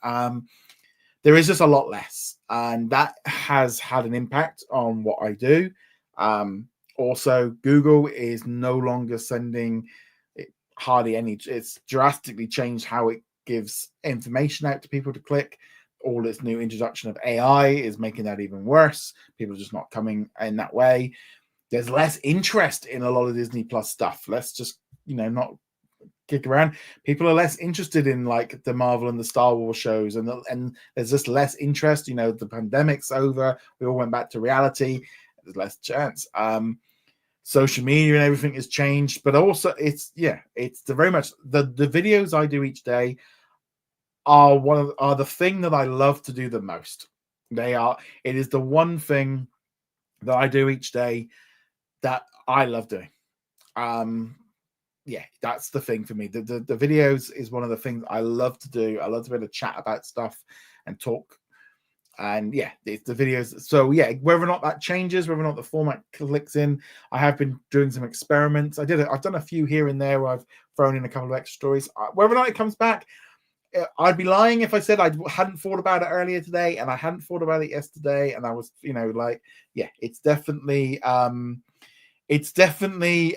There is just a lot less. And that has had an impact on what I do. Also, Google is no longer sending hardly any. It's drastically changed how it gives information out to people to click. All its new introduction of AI is making that even worse. People are just not coming in that way. There's less interest in a lot of Disney Plus stuff. Let's just, you know, not kick around. People are less interested in like the Marvel and the Star Wars shows, and there's just less interest. You know, the pandemic's over. We all went back to reality. There's less chance. Social media and everything has changed, but also it's very much the videos I do each day are the thing that I love to do the most. It is the one thing that I do each day that I love doing. yeah, that's the thing for me. The videos is one of the things I love to do. I love to be able to chat about stuff and talk. And yeah, it's the videos. So yeah, whether or not that changes, whether or not the format clicks in, I have been doing some experiments. I've done a few here and there where I've thrown in a couple of extra stories. Whether or not it comes back, I'd be lying if I said I hadn't thought about it earlier today, and I hadn't thought about it yesterday, and I was, like, yeah, it's definitely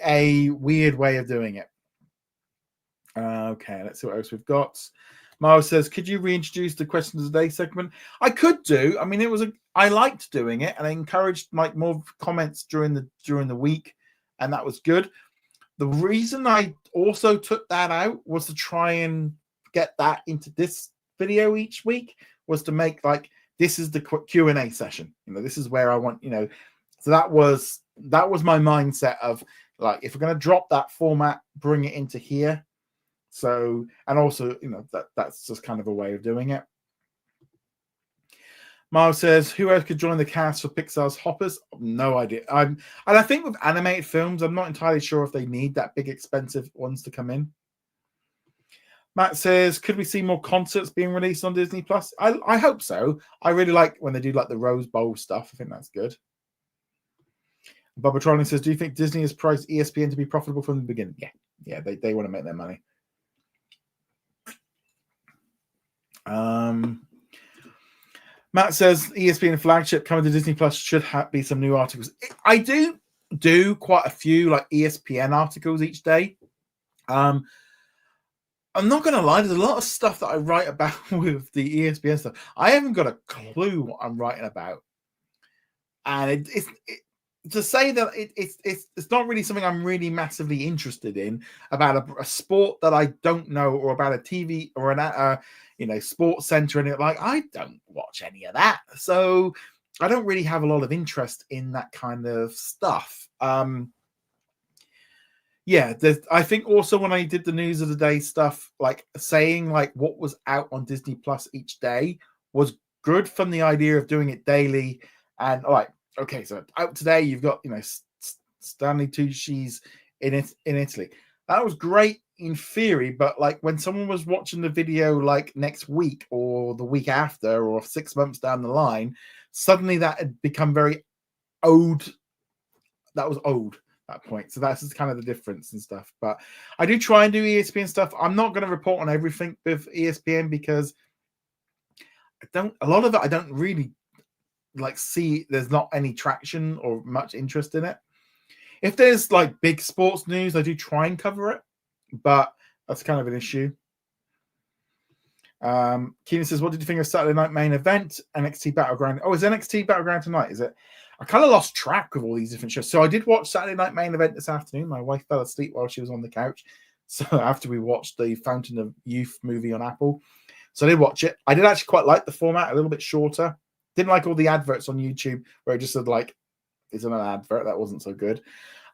a weird way of doing it. Okay, let's see what else we've got. Miles says, could you reintroduce the questions of the day segment? I could do. I mean, I liked doing it, and I encouraged like more comments during the week, and that was good. The reason I also took that out was to try and get that into this video each week, was to make like, this is the Q&A session. This is where I want, so that was my mindset of like, if we're going to drop that format, bring it into here. So, and also, that's just kind of a way of doing it. Miles says, who else could join the cast for Pixar's Hoppers? No idea. And I think with animated films, I'm not entirely sure if they need that big, expensive ones to come in. Matt says, could we see more concerts being released on Disney Plus? I hope so. I really like when they do like the Rose Bowl stuff. I think that's good. Bubba Trolling says, do you think Disney has priced ESPN to be profitable from the beginning? Yeah, they want to make their money. Matt says ESPN flagship coming to Disney Plus should be some new articles. I do quite a few like ESPN articles each day. I'm not going to lie, there's a lot of stuff that I write about with the ESPN stuff. I haven't got a clue what I'm writing about, and it's to say that it's not really something I'm really massively interested in, about a sport that I don't know, or about a TV or an sports center, and like, I don't watch any of that, so I don't really have a lot of interest in that kind of stuff. Yeah, I think also when I did the news of the day stuff, like saying like what was out on Disney Plus each day was good, from the idea of doing it daily. And all right, okay, so out today you've got Stanley Tucci's in Italy. That was great in theory, but like when someone was watching the video like next week or the week after or 6 months down the line, suddenly that had become very old. That was old. That point, so that's just kind of the difference and stuff. But I do try and do ESPN stuff. I'm not going to report on everything with ESPN because a lot of it I don't really like see. There's not any traction or much interest in it. If there's like big sports news, I do try and cover it, but that's kind of an issue. Keenan says, what did you think of Saturday night main event, NXT Battleground? Oh, is NXT Battleground tonight, is it? I kind of lost track of all these different shows. So I did watch Saturday night main event this afternoon. My wife fell asleep while she was on the couch. So after we watched the Fountain of Youth movie on Apple. So I did watch it. I did actually quite like the format, a little bit shorter. Didn't like all the adverts on YouTube where it just said like, it's an advert. That wasn't so good.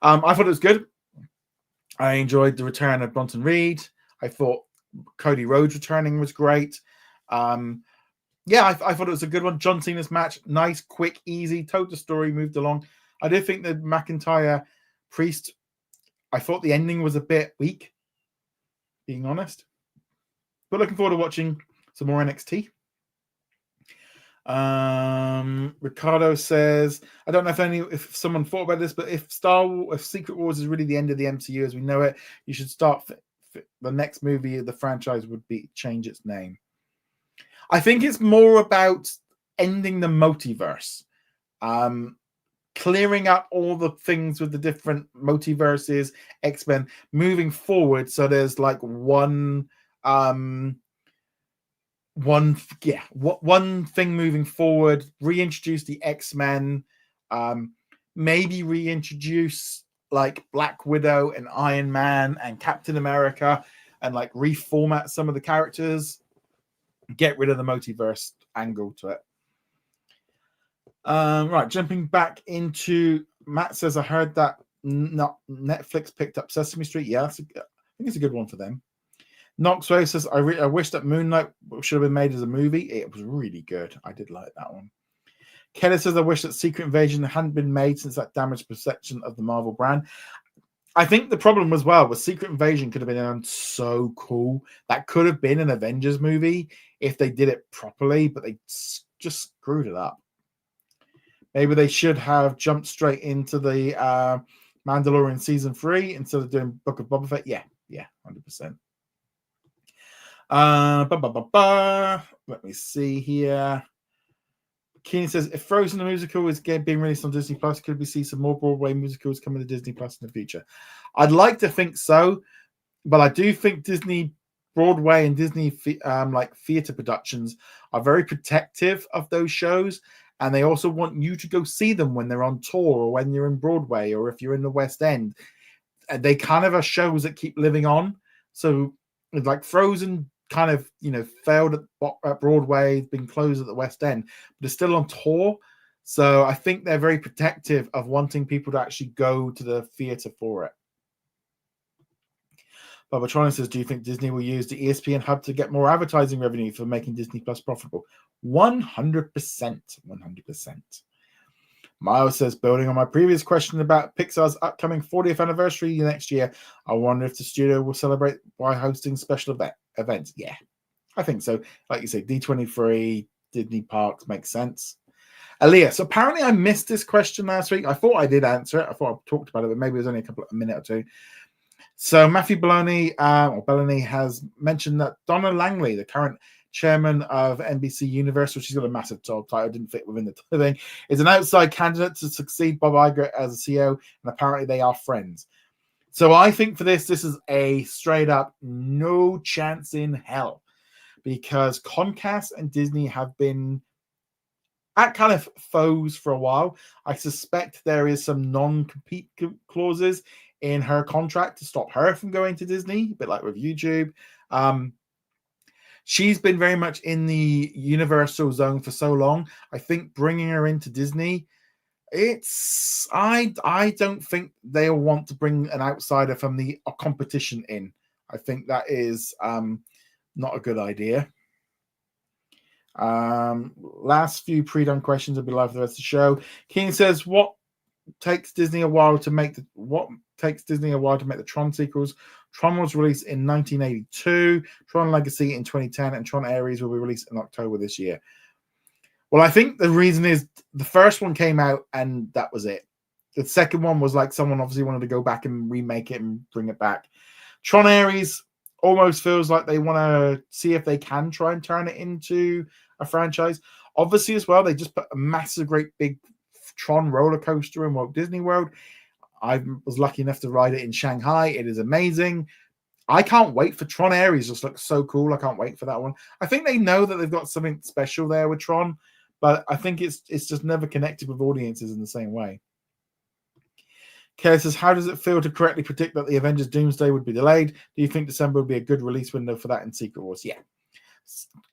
I thought it was good. I enjoyed the return of Bronson Reed. I thought Cody Rhodes returning was great. Yeah, I thought it was a good one. John Cena's match, nice, quick, easy, told the story, moved along. I did think the McIntyre Priest, I thought the ending was a bit weak, being honest. But looking forward to watching some more NXT. Ricardo says, I don't know if someone thought about this, but if Secret Wars is really the end of the MCU as we know it, you should start the next movie of the franchise would be change its name. I think it's more about ending the multiverse, clearing up all the things with the different multiverses, X-Men, moving forward. So there's like one thing moving forward. Reintroduce the X-Men, maybe reintroduce like Black Widow and Iron Man and Captain America, and like reformat some of the characters. Get rid of the multiverse angle to it. Right, jumping back into Matt says, I heard that Netflix picked up Sesame Street. Yeah, I think it's a good one for them. Knoxway says, I wish that Moon Knight should have been made as a movie. It was really good. I did like that one. Kelly says, I wish that Secret Invasion hadn't been made since that damaged perception of the Marvel brand. I think the problem as well was Secret Invasion could have been done so cool. That could have been an Avengers movie if they did it properly, but they just screwed it up. Maybe they should have jumped straight into the Mandalorian season 3 instead of doing Book of Boba Fett. Yeah, 100%. Let me see here. Keenan says, if Frozen the musical is being released on Disney Plus, could we see some more Broadway musicals coming to Disney Plus in the future? I'd like to think so, but I do think Disney Broadway and Disney like theater productions are very protective of those shows, and they also want you to go see them when they're on tour or when you're in Broadway or if you're in the West End. They kind of are shows that keep living on. So like Frozen kind of, failed at Broadway, been closed at the West End, but it's still on tour. So I think they're very protective of wanting people to actually go to the theater for it. Babatron says, do you think Disney will use the ESPN hub to get more advertising revenue for making Disney Plus profitable? 100%. 100%. Miles says, building on my previous question about Pixar's upcoming 40th anniversary next year, I wonder if the studio will celebrate by hosting special events. Yeah, I think so. Like you say, D23, Disney Parks makes sense. Elias, apparently I missed this question last week. I thought I did answer it. I thought I talked about it, but maybe it was only a minute or two. So Matthew Belloni has mentioned that Donna Langley, the current chairman of NBC Universal, she's got a massive title, didn't fit within the thing, is an outside candidate to succeed Bob Iger as a CEO, and apparently they are friends. So I think for this is a straight up no chance in hell, because Comcast and Disney have been at kind of foes for a while. I suspect there is some non-compete clauses in her contract to stop her from going to Disney, a bit like with YouTube. She's been very much in the Universal zone for so long. I think bringing her into Disney, I don't think they'll want to bring an outsider from the competition in. I think that is not a good idea. Last few pre-done questions will be live for the rest of the show. Keen says, what takes Disney a while to make the Tron sequels? Tron was released in 1982, Tron Legacy in 2010, and Tron Ares will be released in October this year. Well, I think the reason is the first one came out and that was it. The second one was like someone obviously wanted to go back and remake it and bring it back. Tron Ares almost feels like they want to see if they can try and turn it into a franchise. Obviously, as well, they just put a massive, great big Tron roller coaster in Walt Disney World. I was lucky enough to ride it in Shanghai. It is amazing. I can't wait for Tron Ares. Just looks so cool. I can't wait for that one. I think they know that they've got something special there with Tron, but I think it's just never connected with audiences in the same way. Kay says, how does it feel to correctly predict that the Avengers Doomsday would be delayed? Do you think December would be a good release window for that in Secret Wars? Yeah.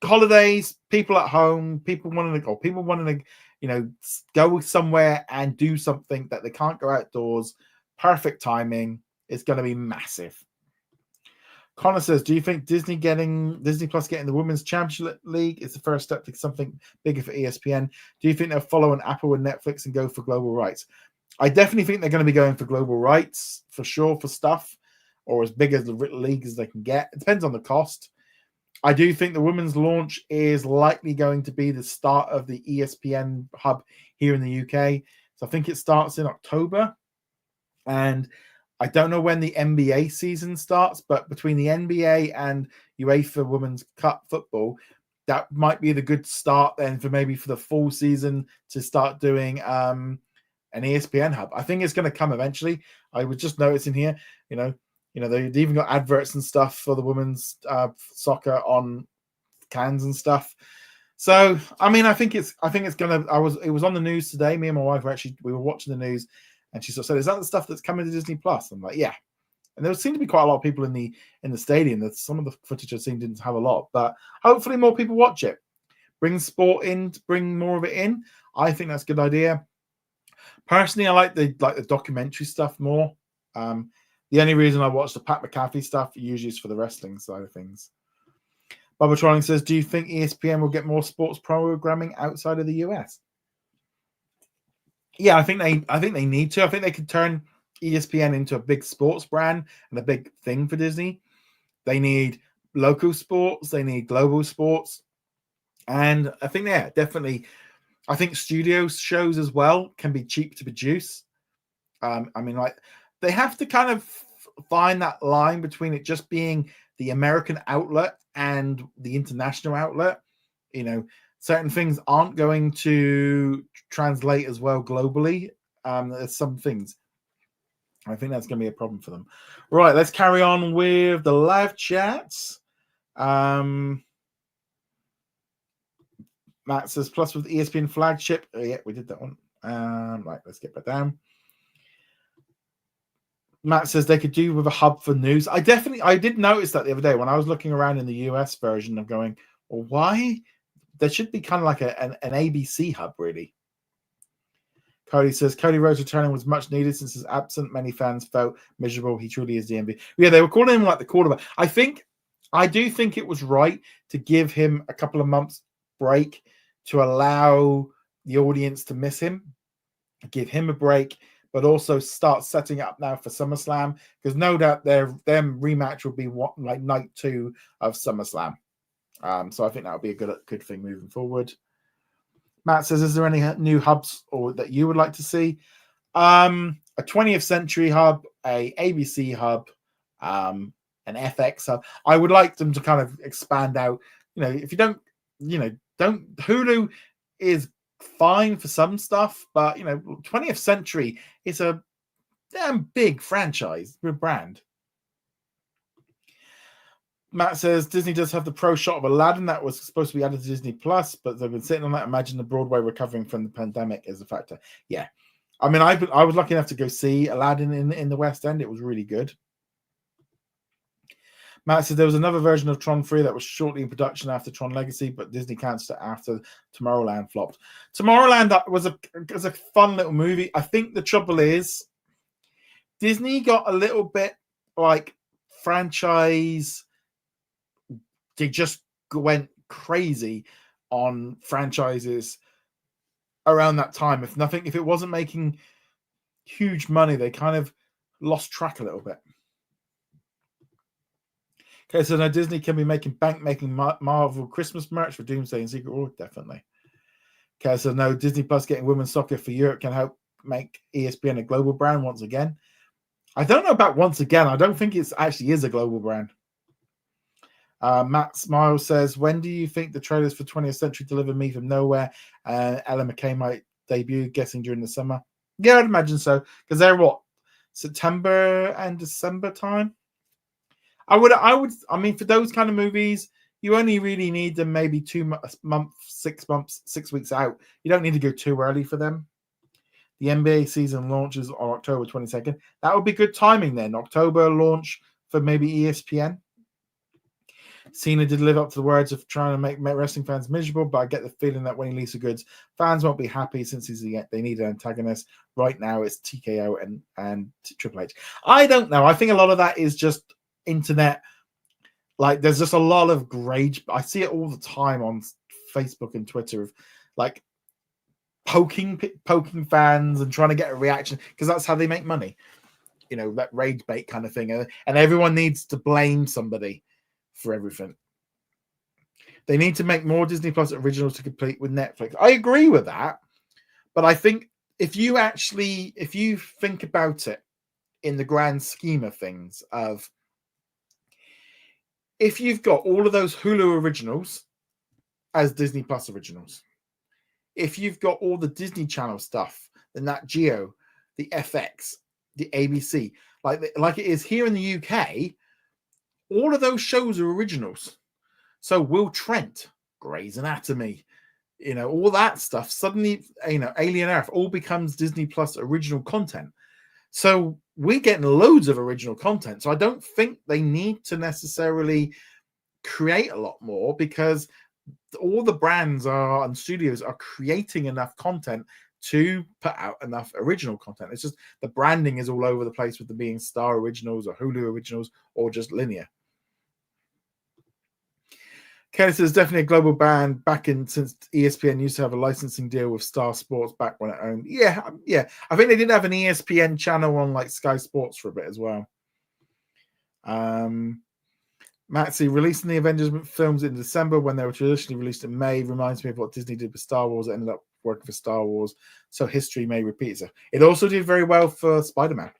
Holidays, people at home, people wanting to go somewhere and do something that they can't go outdoors. Perfect timing. It's going to be massive. Connor says, do you think Disney Plus getting the Women's Championship League is the first step to something bigger for ESPN? Do you think they'll follow an Apple and Netflix and go for global rights? I definitely think they're going to be going for global rights for sure for stuff, or as big as the league as they can get. It depends on the cost. I do think the women's launch is likely going to be the start of the ESPN hub here in the UK. So I think it starts in October. And I don't know when the NBA season starts, but between the NBA and UEFA Women's Cup football, that might be the good start then for the full season to start doing an ESPN hub. I think it's going to come eventually. I was just noticing here, they've even got adverts and stuff for the women's soccer on cans and stuff. So, I mean, I think it's gonna. It was on the news today. Me and my wife we were watching the news, and she sort of said, "Is that the stuff that's coming to Disney Plus?" I'm like, "Yeah." And there seemed to be quite a lot of people in the stadium. That some of the footage I've seen didn't have a lot, but hopefully more people watch it. Bring sport in, bring more of it in. I think that's a good idea. Personally, I like the documentary stuff more. The only reason I watch the Pat McAfee stuff usually is for the wrestling side of things. Bubba Trolling says, do you think ESPN will get more sports programming outside of the US? Yeah, I think they need to. I think they could turn ESPN into a big sports brand and a big thing for Disney. They need local sports, they need global sports. And I think, yeah, definitely, I think studio shows as well can be cheap to produce. I mean, like, they have to kind of find that line between it just being the American outlet and the international outlet. You know, certain things aren't going to translate as well globally. There's some things. I think that's going to be a problem for them. Right, let's carry on with the live chats. Matt says, plus with ESPN flagship. Oh, yeah, we did that one. Right, let's get back down. Matt says they could do with a hub for news. I did notice that the other day when I was looking around in the US version of going, well, why? There should be kind of like an ABC hub, really. Cody says Cody Rhodes returning was much needed since his absence. Many fans felt miserable. He truly is the MVP. Yeah, they were calling him like the quarterback. I do think it was right to give him a couple of months break to allow the audience to miss him, give him a break, but also start setting up now for SummerSlam, because no doubt their rematch will be like night 2 of SummerSlam. So I think that would be a good thing moving forward. Matt says, is there any new hubs or that you would like to see? A 20th Century hub, a ABC hub, an FX hub. I would like them to kind of expand out. You know, if you don't Hulu is fine for some stuff, but 20th Century is a damn big franchise brand. Matt says Disney does have the pro shot of Aladdin that was supposed to be added to Disney Plus, but they've been sitting on that. Imagine the Broadway recovering from the pandemic as a factor. Yeah, I mean, I was lucky enough to go see Aladdin in the West End. It was really good. Matt said there was another version of Tron 3 that was shortly in production after Tron Legacy, but Disney cancelled it after Tomorrowland flopped. Tomorrowland was a fun little movie. I think the trouble is Disney got a little bit like franchise. They just went crazy on franchises around that time. If it wasn't making huge money, they kind of lost track a little bit. Okay, so now Disney can be making Marvel Christmas merch for Doomsday and Secret War, definitely. Okay, so now Disney Plus getting women's soccer for Europe can help make ESPN a global brand once again. I don't know about once again. I don't think it actually is a global brand. Matt Smile says, when do you think the trailers for 20th Century Deliver Me from Nowhere Ella McKay might debut? Guessing during the summer. Yeah, I'd imagine so, because they're September and December time. I mean, for those kind of movies, you only really need them maybe 2 months, 6 months, 6 weeks out. You don't need to go too early for them. The NBA season launches on October 22nd. That would be good timing then. October launch for maybe ESPN. Cena did live up to the words of trying to make wrestling fans miserable, but I get the feeling that when he leaves the goods, fans won't be happy since they need an antagonist. Right now, it's TKO and Triple H. I don't know. I think a lot of that is just internet. Like, there's just a lot of rage. I see it all the time on Facebook and Twitter of like poking fans and trying to get a reaction, because that's how they make money. That rage bait kind of thing, and everyone needs to blame somebody for everything. They need to make more Disney Plus originals to compete with Netflix. I agree with that, but I think if you think about it in the grand scheme of things, of if you've got all of those Hulu originals as Disney Plus originals, if you've got all the Disney Channel stuff, the Nat Geo, the FX, the ABC, like it is here in the UK, all of those shows are originals. So Will Trent, Grey's Anatomy, all that stuff, suddenly, Alien Earth all becomes Disney Plus original content. So we're getting loads of original content. So I don't think they need to necessarily create a lot more, because all the brands and studios are creating enough content to put out enough original content. It's just the branding is all over the place with them being Star Originals or Hulu Originals or just linear. Kenny says definitely a global ban back in since ESPN used to have a licensing deal with Star Sports back when it owned. Yeah. I think they did have an ESPN channel on like Sky Sports for a bit as well. Maxie, releasing the Avengers films in December when they were traditionally released in May reminds me of what Disney did with Star Wars. It ended up working for Star Wars, so history may repeat itself. It also did very well for Spider-Man.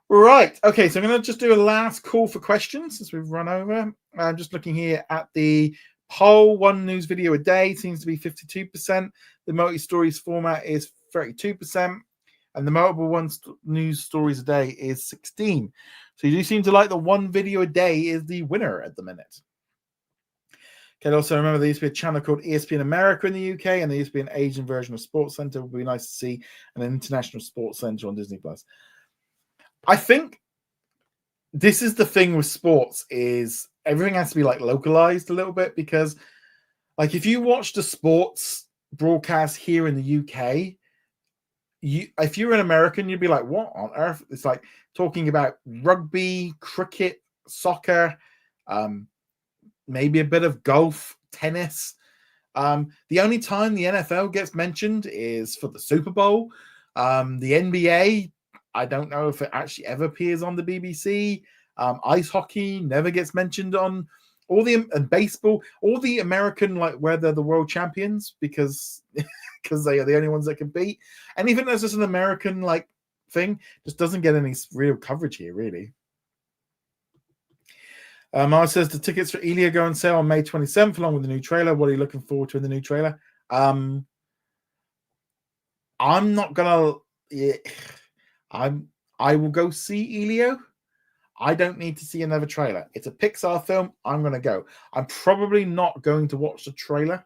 Right. Okay, so I'm going to just do a last call for questions as we've run over. I'm just looking here at the poll. One news video a day seems to be 52%. The multi-stories format is 32%. And the multiple news stories a day is 16. So you do seem to like the one video a day is the winner at the minute. Okay, also remember there used to be a channel called ESPN America in the UK, and there used to be an Asian version of Sports Center. It would be nice to see an international Sports Center on Disney Plus. I think this is the thing with sports is everything has to be like localized a little bit, because like if you watch the sports broadcast here in the UK, if you're an American, you'd be like, what on earth? It's like talking about rugby, cricket, soccer, maybe a bit of golf, tennis. The only time the NFL gets mentioned is for the Super Bowl. The NBA, I don't know if it actually ever appears on the BBC. Ice hockey never gets mentioned on and baseball, all the American, like where they're the world champions, because they are the only ones that can beat. And even though it's just an American like thing, just doesn't get any real coverage here, really. Mara says the tickets for Elia go on sale on May 27th, along with the new trailer. What are you looking forward to in the new trailer? I'm not gonna. I will go see Elio. I don't need to see another trailer. It's a Pixar film. I'm going to go. I'm probably not going to watch the trailer.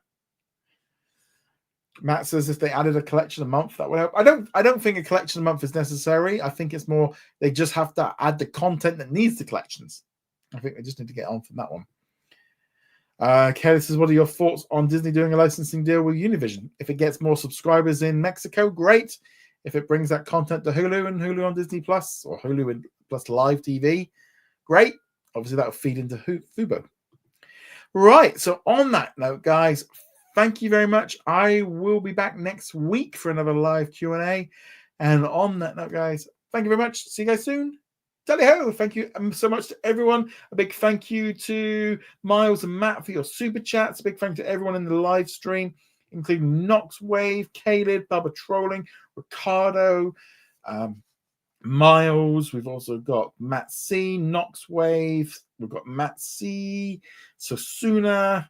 Matt says if they added a collection a month, that would help. I don't think a collection a month is necessary. I think it's more they just have to add the content that needs the collections. I think they just need to get on from that one. Kelly says, what are your thoughts on Disney doing a licensing deal with Univision? If it gets more subscribers in Mexico, great. If it brings that content to Hulu and Hulu on Disney Plus or Hulu plus live TV, great. Obviously, that will feed into Fubo. Right. So on that note, guys, thank you very much. I will be back next week for another live Q&A. And on that note, guys, thank you very much. See you guys soon. Tally-ho. Thank you so much to everyone. A big thank you to Miles and Matt for your super chats. A big thank you to everyone in the live stream, including Noxwave, Caleb, Bubba Trolling, Ricardo, Miles. We've also got Matt C, Noxwave. We've got Matt C, Sosuna,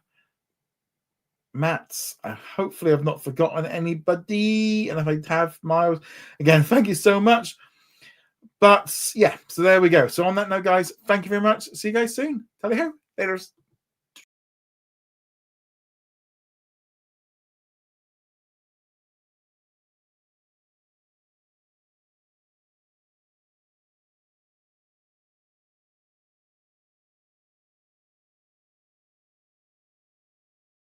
Matt. Hopefully I've not forgotten anybody. And if I have, Miles, again, thank you so much. But yeah, so there we go. So on that note, guys, thank you very much. See you guys soon. Tally-ho. Laters.